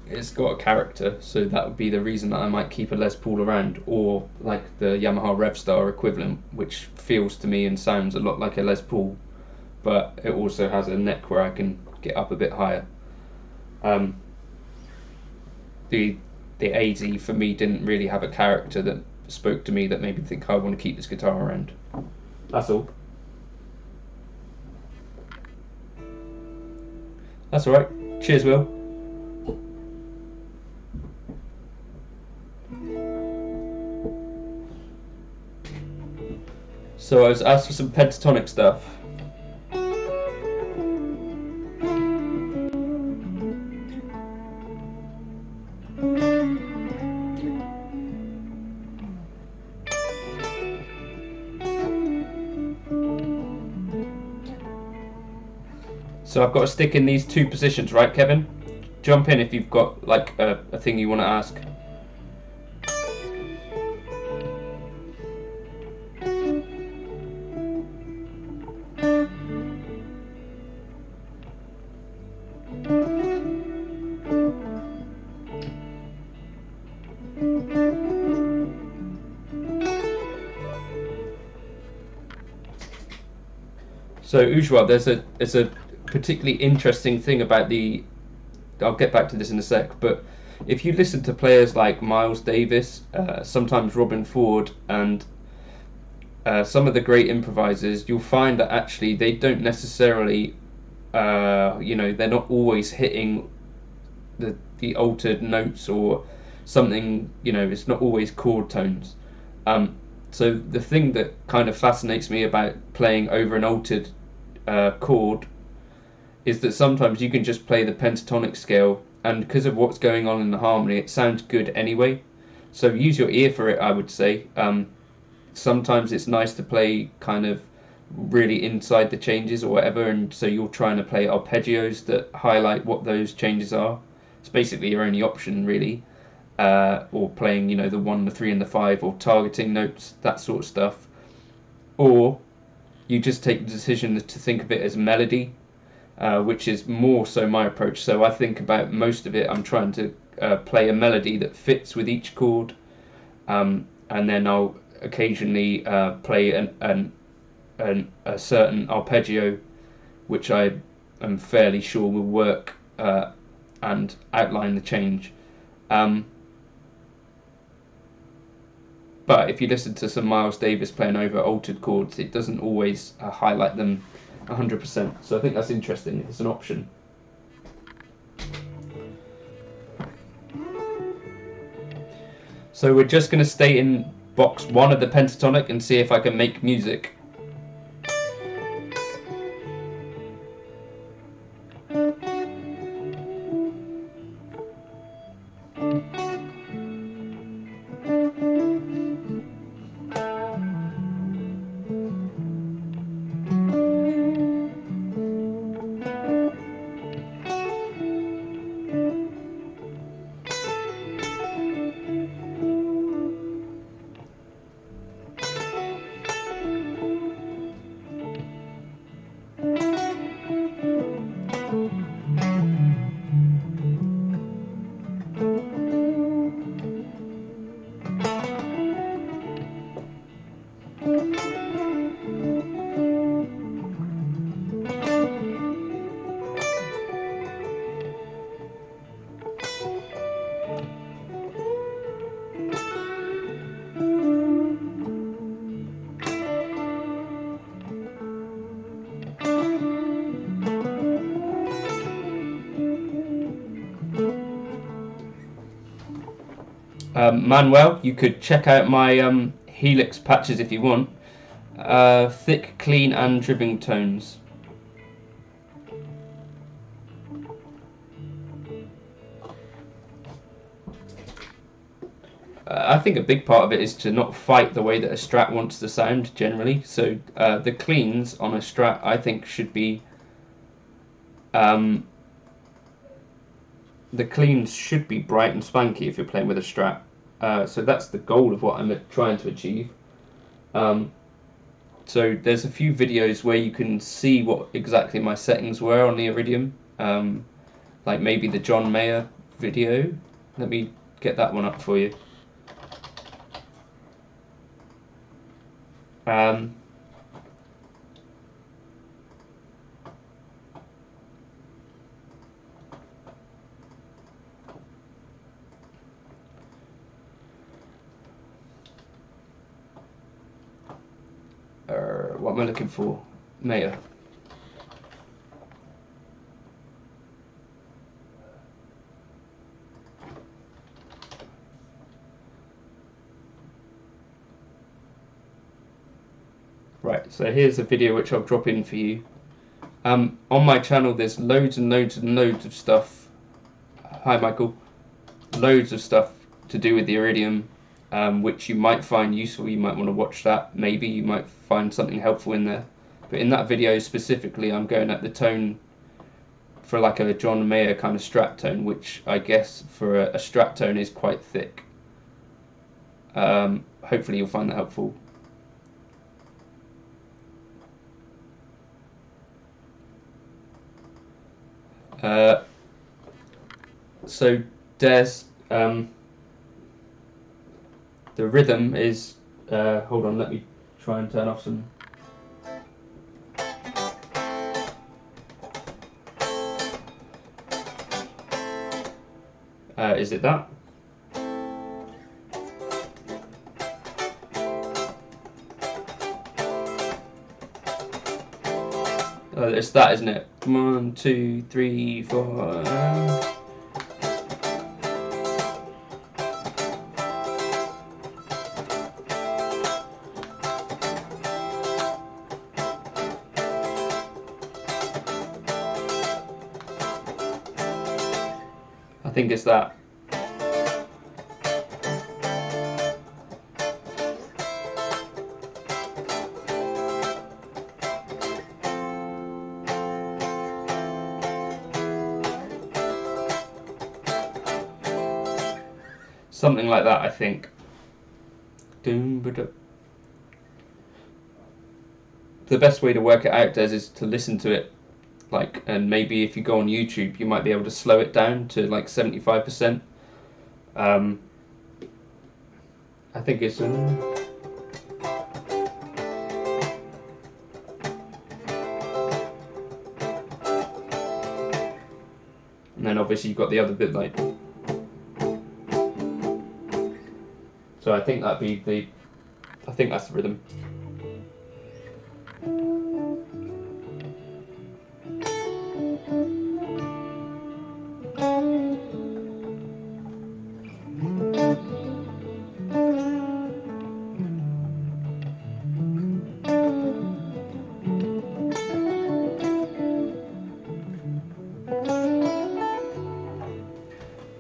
Speaker 1: it's got a character, so that would be the reason that I might keep a Les Paul around, or like the Yamaha Revstar equivalent, which feels to me and sounds a lot like a Les Paul, but it also has a neck where I can get up a bit higher. The AZ for me didn't really have a character that spoke to me that made me think I want to keep this guitar around. That's all. That's alright. Cheers, Will. So I was asked for some pentatonic stuff. So I've got to stick in these two positions, right, Kevin? Jump in if you've got like a thing you want to ask. So Ujwal, there's a particularly interesting thing about the. I'll get back to this in a sec, but if you listen to players like Miles Davis, sometimes Robin Ford, and some of the great improvisers, you'll find that actually they don't necessarily, they're not always hitting the altered notes or something. It's not always chord tones. So the thing that kind of fascinates me about playing over an altered chord is that sometimes you can just play the pentatonic scale, and because of what's going on in the harmony, it sounds good anyway. So use your ear for it, I would say. Sometimes it's nice to play kind of really inside the changes or whatever, and so you're trying to play arpeggios that highlight what those changes are. It's basically your only option, really. Or playing, the 1, the 3, and the 5, or targeting notes, that sort of stuff. Or you just take the decision to think of it as melody, which is more so my approach. So I think about most of it, I'm trying to play a melody that fits with each chord, and then I'll occasionally play a certain arpeggio, which I am fairly sure will work and outline the change. But if you listen to some Miles Davis playing over altered chords, it doesn't always highlight them 100%. So I think that's interesting. It's an option. So we're just going to stay in box 1 of the pentatonic and see if I can make music. Manuel, you could check out my Helix patches if you want. Thick, clean and dribbling tones. I think a big part of it is to not fight the way that a Strat wants to sound generally. So the cleans on a Strat, I think, should be the cleans should be bright and spanky if you're playing with a Strat. So that's the goal of what I'm trying to achieve. So there's a few videos where you can see what exactly my settings were on the Iridium, like maybe the John Mayer video. Let me get that one up for you. What am I looking for? Mayer. Right, so here's a video which I'll drop in for you. On my channel there's loads and loads and loads of stuff. Hi Michael. Loads of stuff to do with the Iridium, which you might find useful. You might want to watch that. Maybe you might find something helpful in there. But in that video specifically, I'm going at the tone for like a John Mayer kind of Strat tone, which I guess for a Strat tone is quite thick. Hopefully you'll find that helpful. So Des, the rhythm is, hold on, let me try and turn off some. Is it that? It's that, isn't it? 1, 2, 3, 4. I think it's that. Something like that, I think. The best way to work it out, Des, is to listen to it. Like, and maybe if you go on YouTube, you might be able to slow it down to like 75%. I think it's. And then obviously you've got the other bit like. So I think that'd be the. I think that's the rhythm.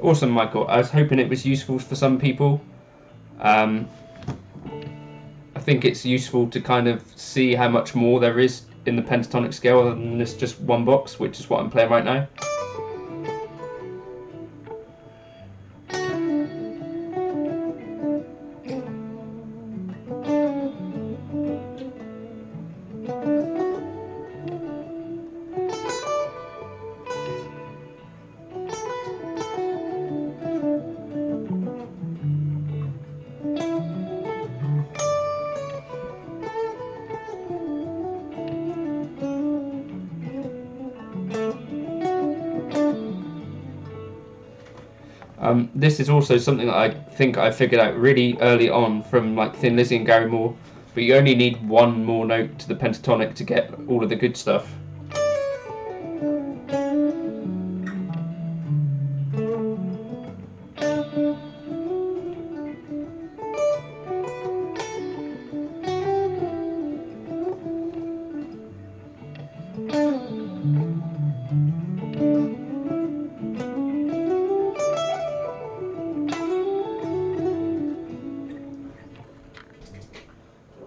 Speaker 1: Awesome, Michael. I was hoping it was useful for some people. I think it's useful to kind of see how much more there is in the pentatonic scale other than this just one box, which is what I'm playing right now. This is also something that I think I figured out really early on from like Thin Lizzy and Gary Moore, but you only need one more note to the pentatonic to get all of the good stuff.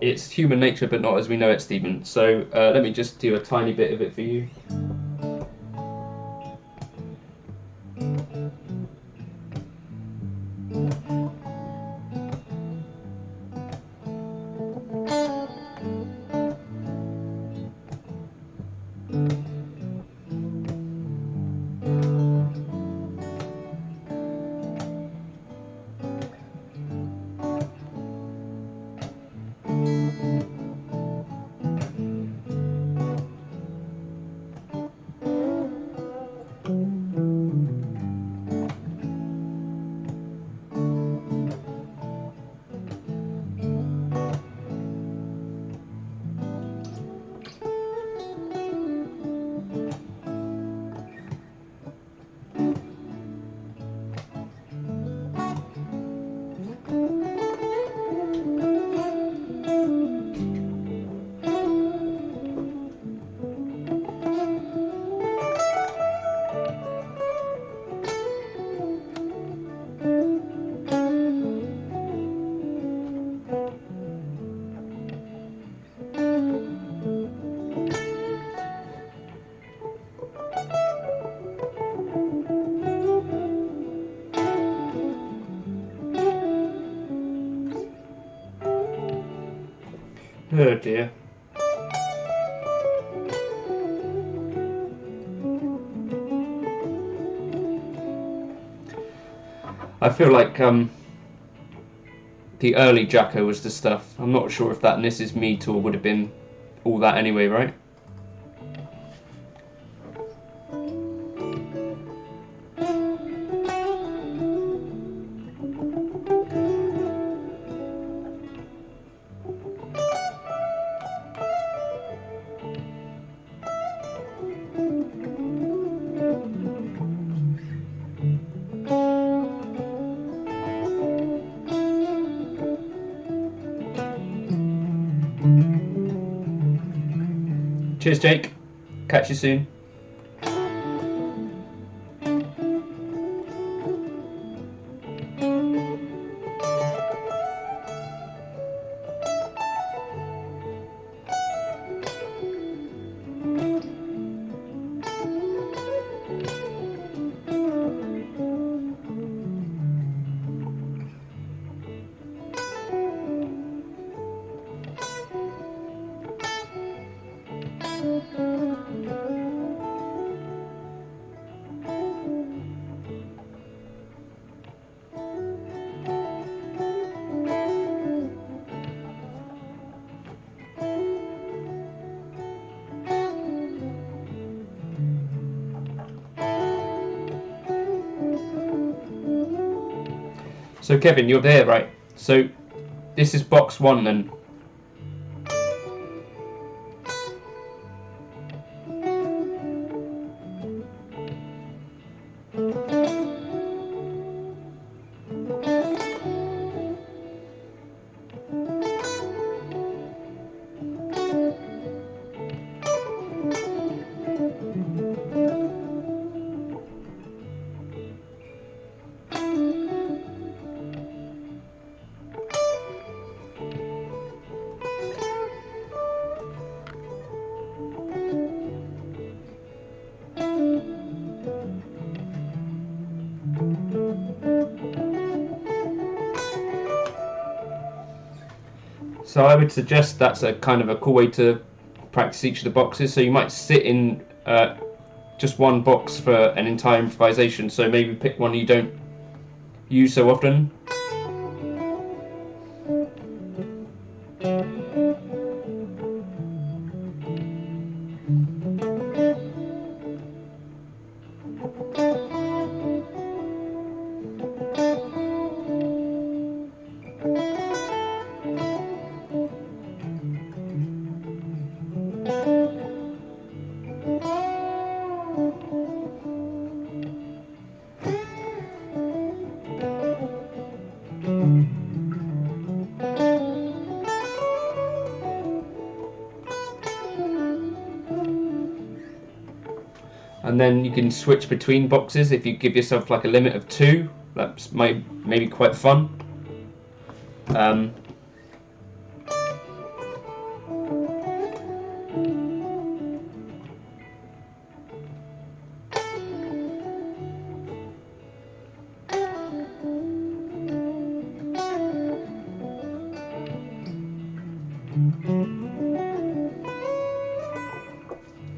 Speaker 1: It's human nature, but not as we know it, Stephen. So let me just do a tiny bit of it for you. Oh dear. I feel like the early Jacko was the stuff. I'm not sure if that This Is Me tour would have been all that anyway, right? Cheers, Jake. Catch you soon. So Kevin, you're there, right? So this is box 1 then. So I would suggest that's a kind of a cool way to practice each of the boxes. So you might sit in just one box for an entire improvisation. So maybe pick one you don't use so often. And then you can switch between boxes if you give yourself like a limit of 2. That's maybe quite fun.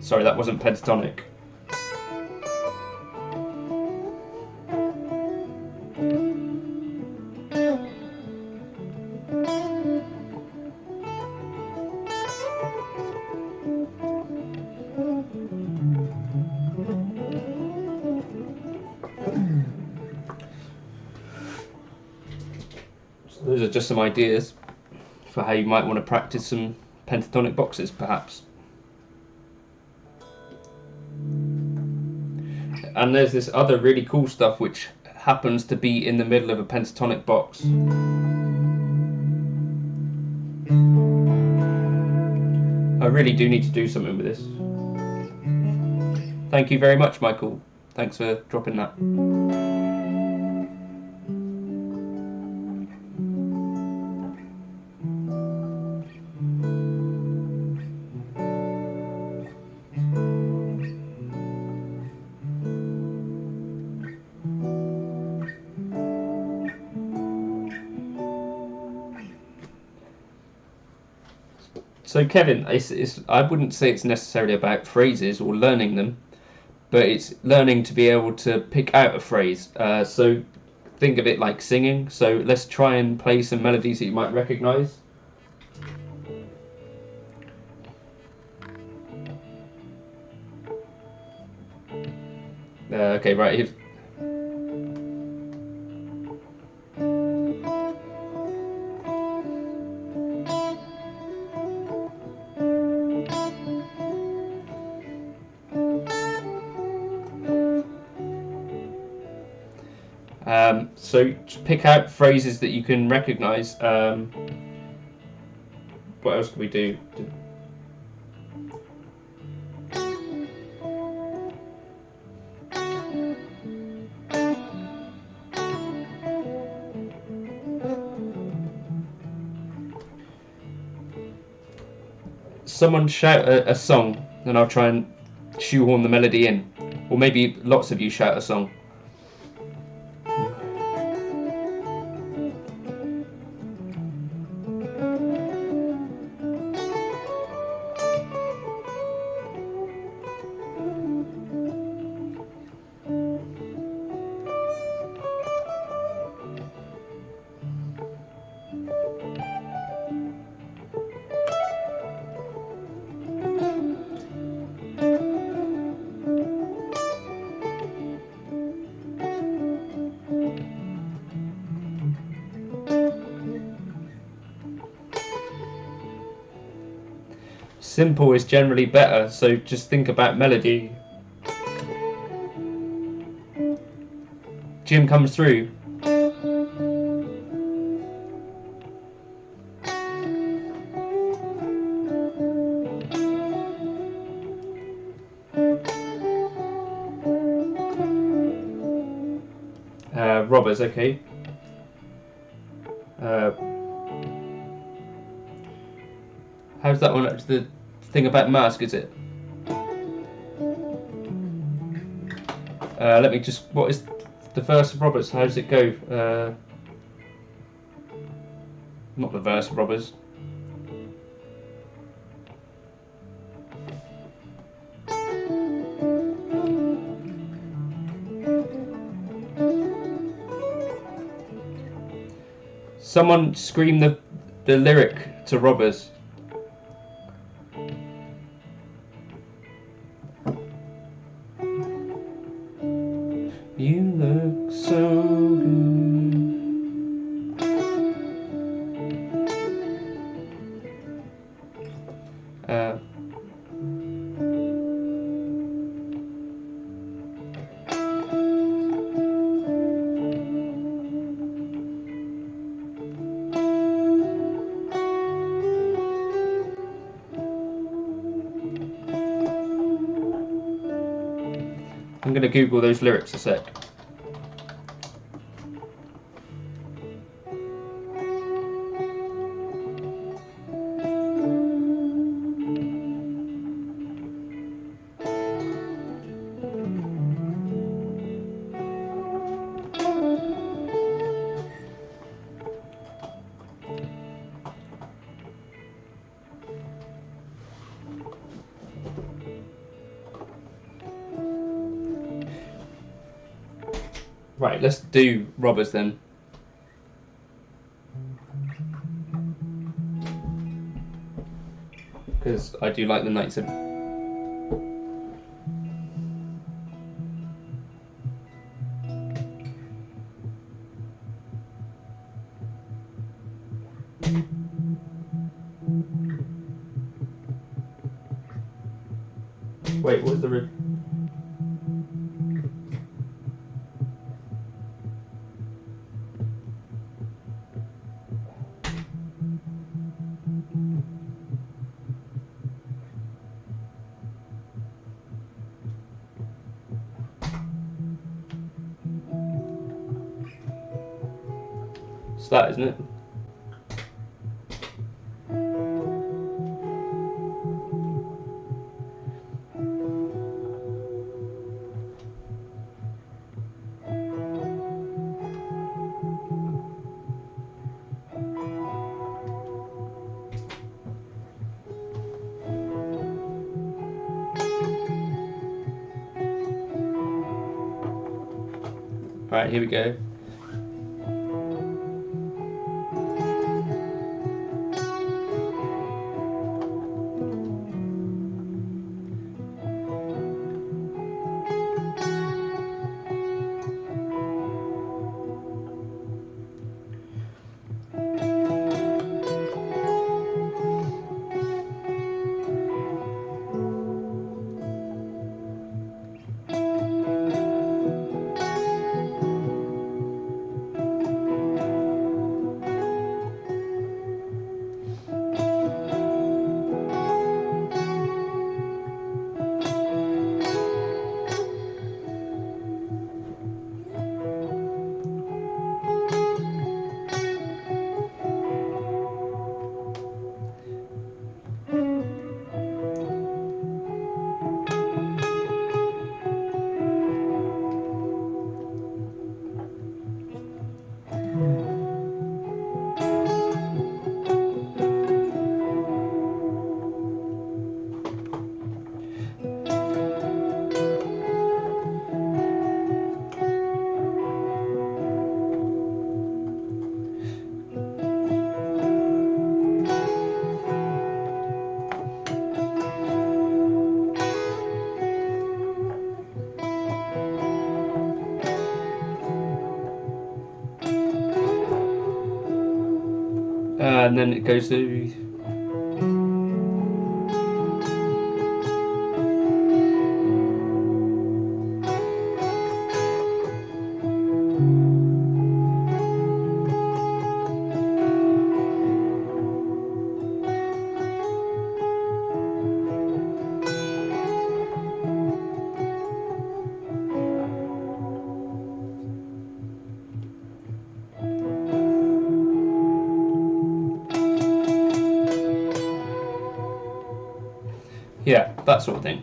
Speaker 1: Sorry, that wasn't pentatonic. Those are just some ideas for how you might want to practice some pentatonic boxes, perhaps. And there's this other really cool stuff which happens to be in the middle of a pentatonic box. I really do need to do something with this. Thank you very much, Michael. Thanks for dropping that. So Kevin, I wouldn't say it's necessarily about phrases or learning them, but it's learning to be able to pick out a phrase. So think of it like singing. So let's try and play some melodies that you might recognise. Okay, right here. So pick out phrases that you can recognise. What else can we do? someone shout a song, and I'll try and shoehorn the melody in. Or maybe lots of you shout a song. Simple is generally better, so just think about melody. Jim comes through. Robbers, okay. How's that one? The thing about mask, is it? Let me just. What is the verse of Robbers? How does it go? Not the verse of Robbers. Someone scream the lyric to Robbers. You look so good. I'm going to Google those lyrics a sec. Right, let's do Robbers then. Because I do like the Knights of... Wait, what was the... It's that, isn't it? Alright, here we go. and then it goes to. Yeah, that sort of thing.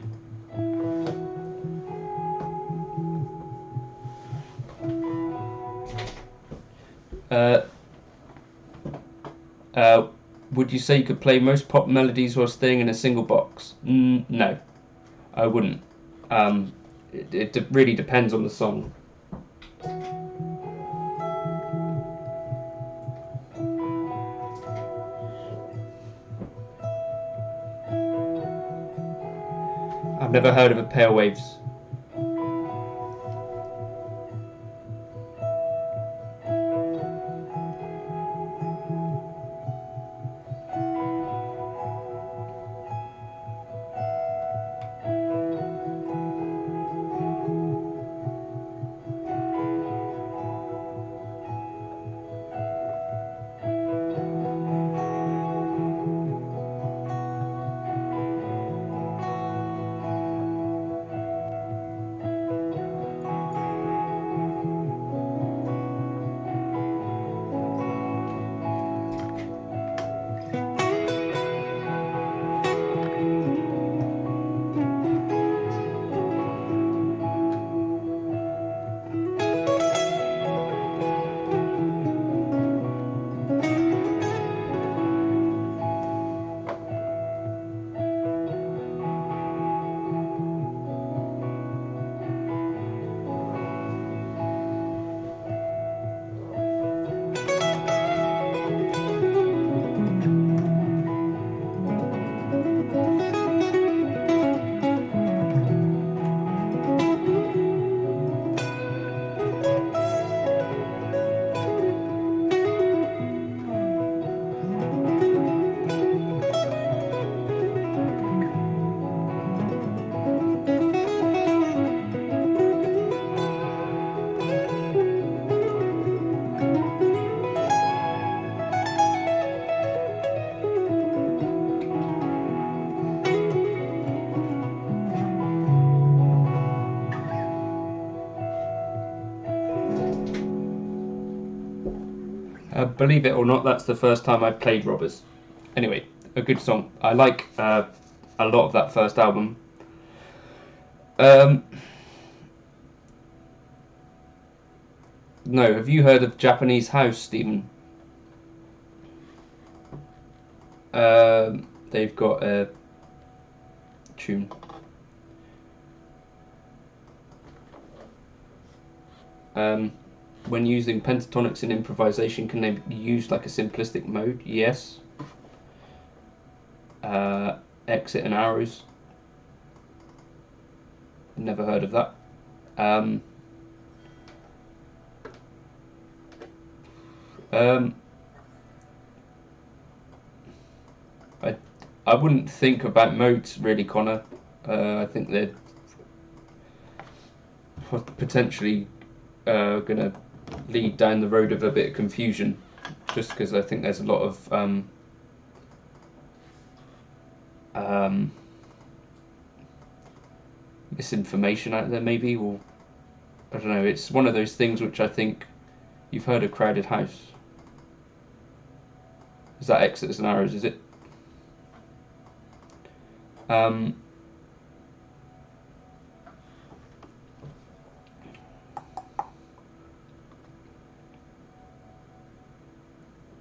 Speaker 1: Uh, uh, would you say you could play most pop melodies while staying in a single box? No, I wouldn't. It really depends on the song. I've never heard of a Pale Waves. Believe it or not, that's the first time I've played Robbers. Anyway, a good song. I like a lot of that first album. No, have you heard of Japanese House, Stephen? They've got a tune. When using pentatonics in improvisation, can they be used like a simplistic mode? Yes. Exit and arrows. Never heard of that. I wouldn't think about modes really, Connor. I think they're potentially going to lead down the road of a bit of confusion, just because I think there's a lot of misinformation out there, maybe, or I don't know. It's one of those things which I think you've heard of Crowded House. Is that Exits and Arrows? Is it?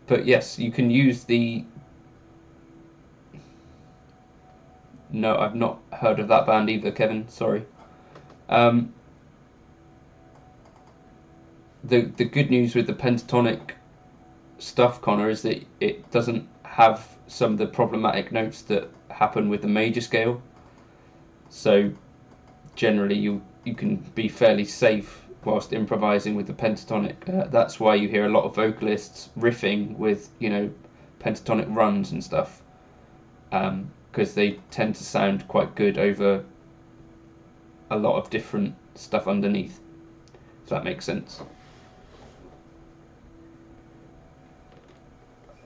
Speaker 1: But yes, you can use the. No, I've not heard of that band either, Kevin. Sorry. The good news with the pentatonic stuff, Connor, is that it doesn't have some of the problematic notes that happen with the major scale. So generally, you can be fairly safe whilst improvising with the pentatonic. That's why you hear a lot of vocalists riffing with pentatonic runs and stuff, because they tend to sound quite good over a lot of different stuff underneath, if that makes sense.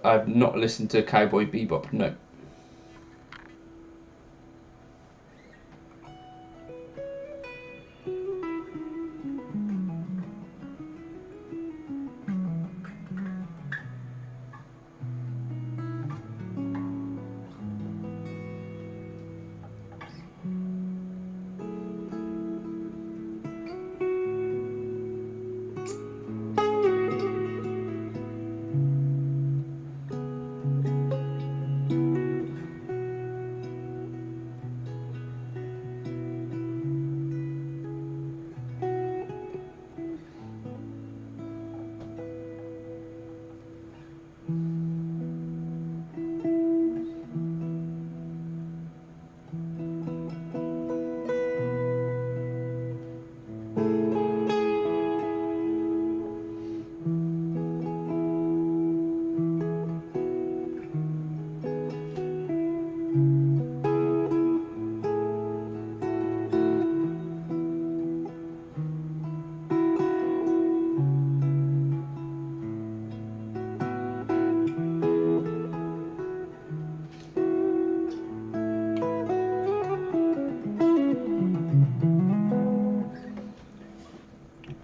Speaker 1: I've not listened to Cowboy Bebop, no.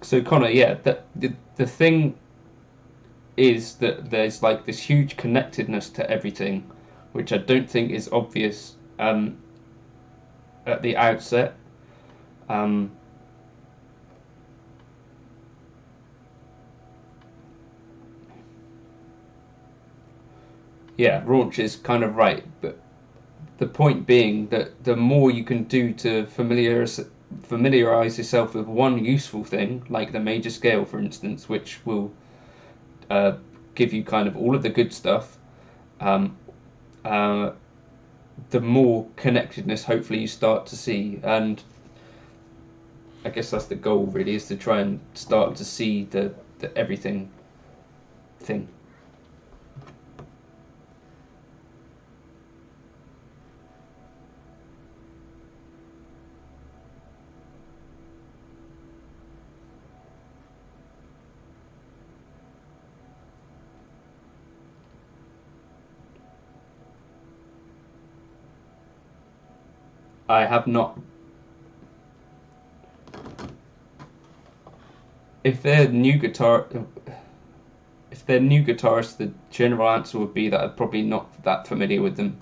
Speaker 1: So Connor, yeah, the thing is that there's like this huge connectedness to everything, which I don't think is obvious at the outset. Yeah, Raunch is kind of right, but the point being that the more you can do to familiarize yourself with one useful thing, like the major scale, for instance, which will give you kind of all of the good stuff, the more connectedness hopefully you start to see. And I guess that's the goal, really, is to try and start to see the everything thing. I have not. If they're new guitarists, the general answer would be that I'm probably not that familiar with them.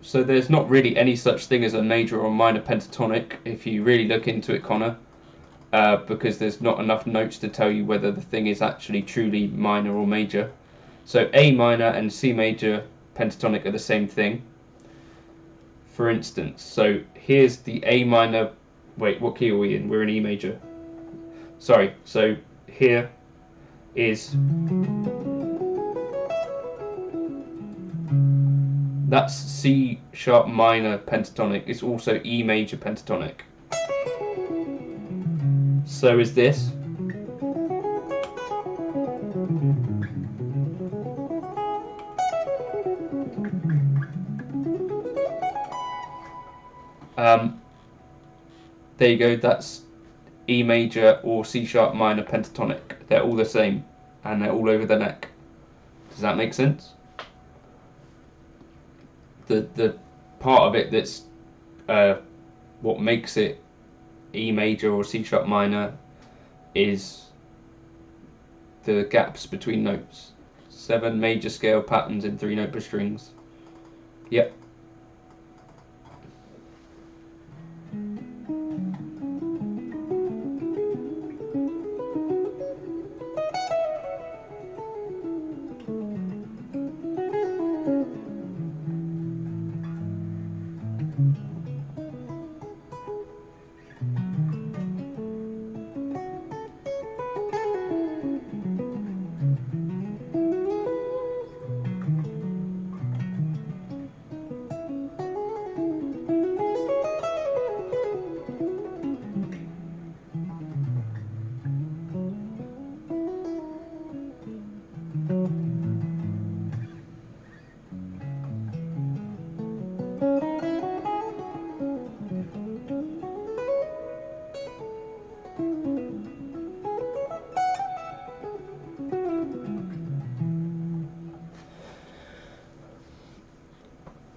Speaker 1: So there's not really any such thing as a major or minor pentatonic if you really look into it, Connor, because there's not enough notes to tell you whether the thing is actually truly minor or major. So A minor and C major pentatonic are the same thing. For instance, so here's the A minor. Wait, what key are we in? We're in E major. Sorry, so here is. That's C sharp minor pentatonic. It's also E major pentatonic. So is this. There you go. That's E major or C sharp minor pentatonic. They're all the same, and they're all over the neck. Does that make sense? the part of it that's what makes it E major or C sharp minor is the gaps between notes. 7 major scale patterns in 3 note per strings. Yep.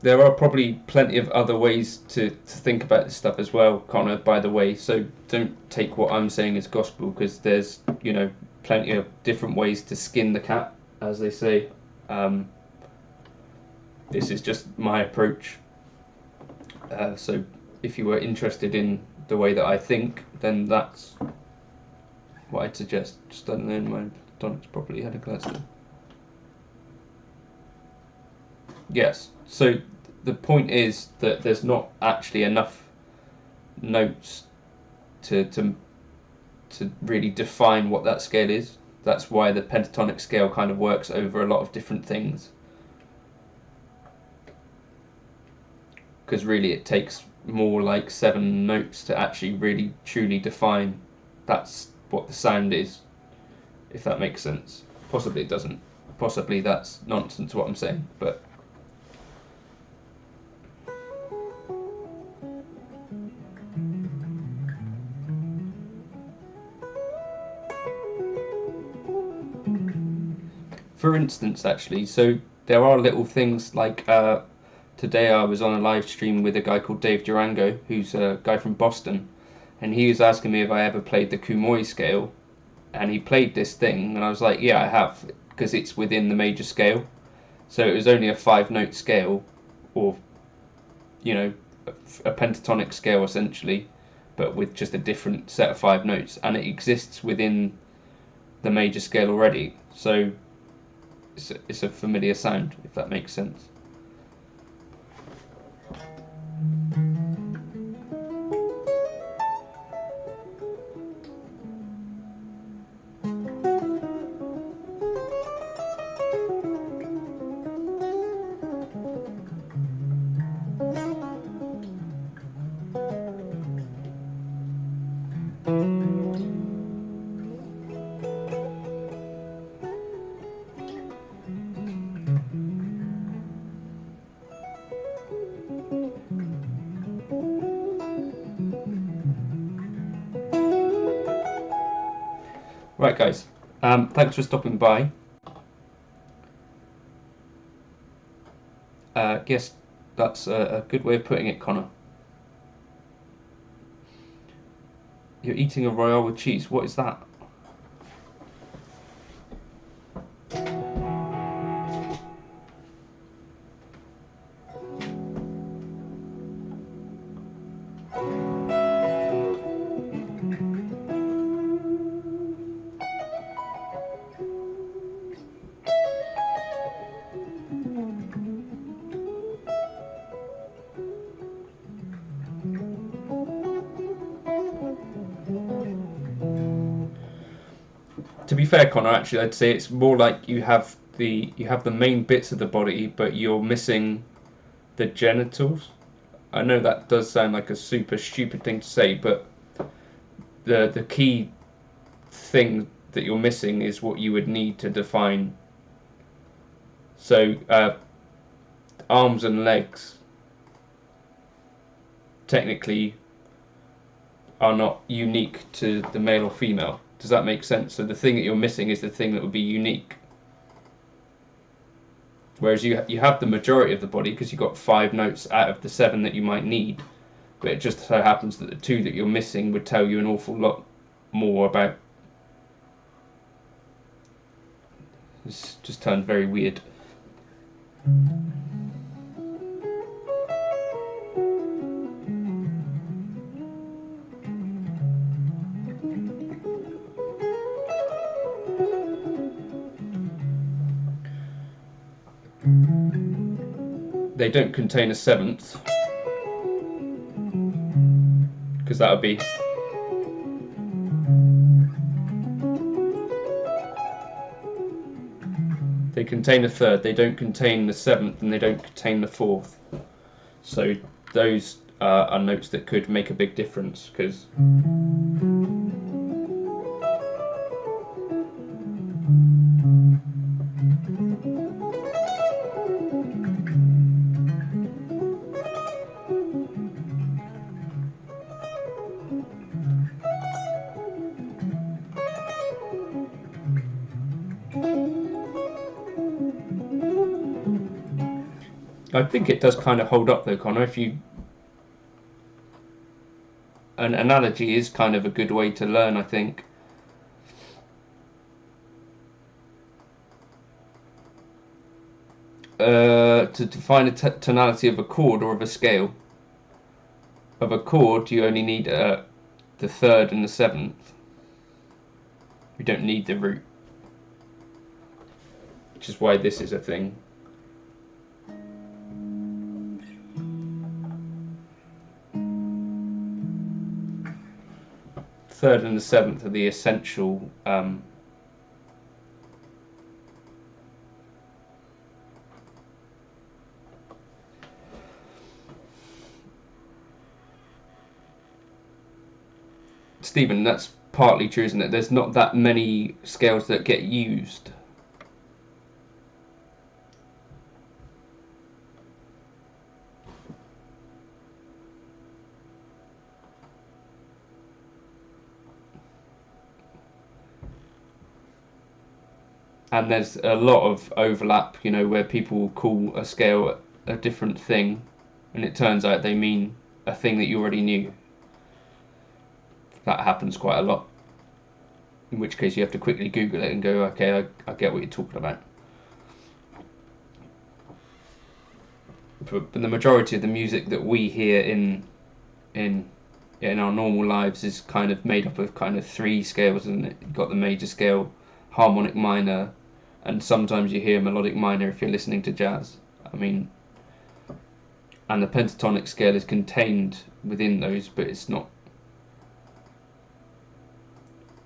Speaker 1: There are probably plenty of other ways to think about this stuff as well, Connor, by the way, so don't take what I'm saying as gospel, because there's, plenty of different ways to skin the cat, as they say. This is just my approach. So if you were interested in the way that I think, then that's what I'd suggest. Just don't learn my tonics properly, had a glass there. Yes, so the point is that there's not actually enough notes to really define what that scale is. That's why the pentatonic scale kind of works over a lot of different things. Because really it takes more like 7 notes to actually really truly define that's what the sound is, if that makes sense. Possibly it doesn't. Possibly that's nonsense what I'm saying, but for instance, actually, so there are little things like today I was on a live stream with a guy called Dave Durango, who's a guy from Boston, and he was asking me if I ever played the Kumoi scale, and he played this thing, and I was like, yeah, I have, because it's within the major scale. So it was only a 5-note scale, or, a pentatonic scale essentially, but with just a different set of 5 notes, and it exists within the major scale already. So it's a familiar sound, if that makes sense. Right, guys, thanks for stopping by. Yes, that's a good way of putting it, Connor. You're eating a Royale with cheese. What is that? To be fair, Connor, actually, I'd say it's more like you have the main bits of the body, but you're missing the genitals. I know that does sound like a super stupid thing to say, but the key thing that you're missing is what you would need to define. So arms and legs technically are not unique to the male or female. Does that make sense? So the thing that you're missing is the thing that would be unique. Whereas you have the majority of the body because you've got 5 notes out of the 7 that you might need, but it just so happens that the 2 that you're missing would tell you an awful lot more about. This just turned very weird. They don't contain a 7th, because that would be they contain a 3rd, they don't contain the 7th, and they don't contain the 4th. So those are notes that could make a big difference, because I think it does kind of hold up though, Connor. If you, an analogy is kind of a good way to learn, I think. To define a tonality of a chord or of a scale. Of a chord, you only need the 3rd and the 7th. You don't need the root, which is why this is a thing. Third and the 7th are the essential Stephen, that's partly true, isn't it? There's not that many scales that get used. And there's a lot of overlap, you know, where people will call a scale a different thing, and it turns out they mean a thing that you already knew. That happens quite a lot. In which case you have to quickly Google it and go, okay, I get what you're talking about. But the majority of the music that we hear in our normal lives is kind of made up of kind of 3 scales, isn't it? You've got the major scale, harmonic minor, and sometimes you hear melodic minor if you're listening to jazz. I mean, and the pentatonic scale is contained within those, but it's not.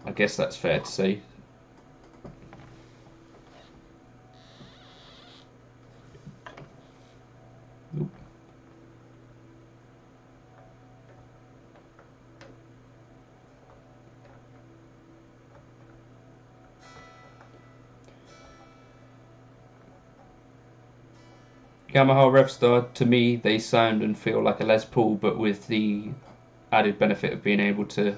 Speaker 1: I guess that's fair to say. Oop. Yamaha Revstar, to me, they sound and feel like a Les Paul, but with the added benefit of being able to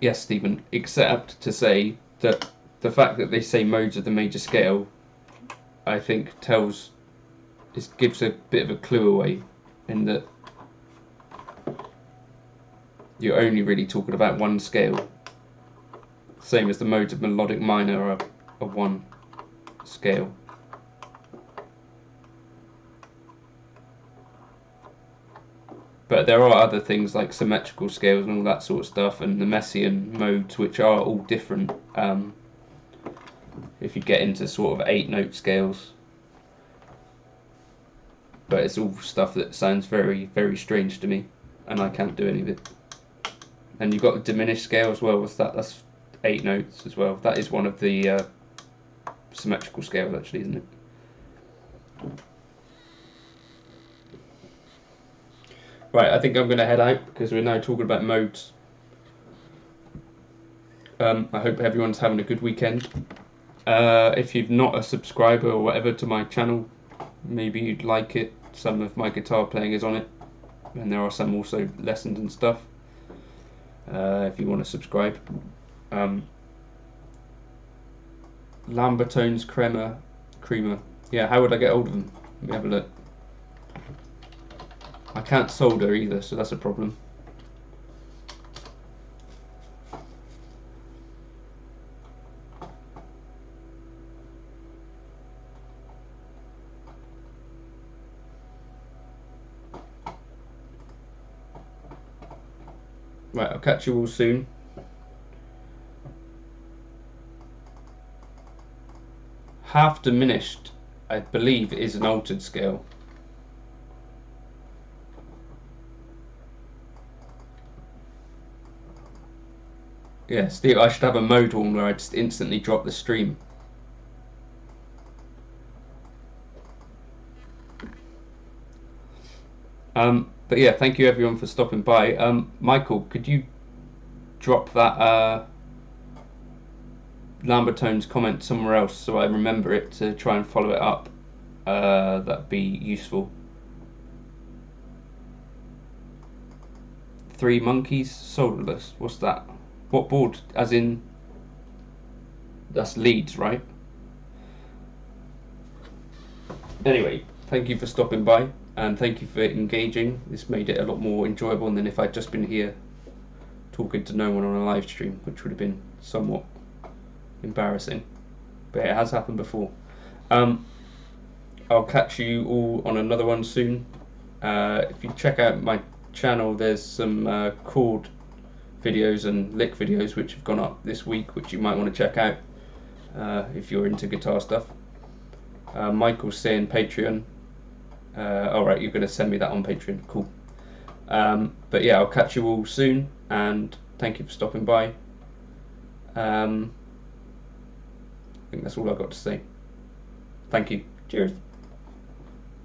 Speaker 1: yes, Stephen, except to say that the fact that they say modes of the major scale, I think gives a bit of a clue away, in that you're only really talking about one scale. Same as the modes of melodic minor are one scale. But there are other things like symmetrical scales and all that sort of stuff, and the Messiaen modes, which are all different. If you get into sort of 8-note scales, but it's all stuff that sounds very, very strange to me, and I can't do any of it. And you've got the diminished scale as well. What's that? That's 8 notes as well. That is one of the symmetrical scales, actually, isn't it? Right, I think I'm going to head out because we're now talking about modes. I hope everyone's having a good weekend. If you're not a subscriber or whatever to my channel, maybe you'd like it. some of my guitar playing is on it, and there are some also lessons and stuff. If you want to subscribe. Lambertones Creamer. Yeah, how would I get hold of them? Let me have a look. I can't solder either, so that's a problem. Right, I'll catch you all soon. Half diminished, I believe, is an altered scale. Yeah, Steve, I should have a mode one where I just instantly drop the stream. But yeah, thank you everyone for stopping by. Michael, could you drop that Lambertones comment somewhere else so I remember it to try and follow it up? That'd be useful. 3 Monkeys solderless. What's that? What board? As in, that's Leeds, right? Anyway, thank you for stopping by, and thank you for engaging. This made it a lot more enjoyable than if I'd just been here talking to no one on a live stream, which would have been somewhat embarrassing. But it has happened before. I'll catch you all on another one soon. If you check out my channel, there's some chord videos and lick videos which have gone up this week, which you might want to check out if you're into guitar stuff. Michael's saying Patreon. Alright, you're going to send me that on Patreon. Cool. But yeah, I'll catch you all soon, and thank you for stopping by. I think that's all I've got to say. Thank you. Cheers.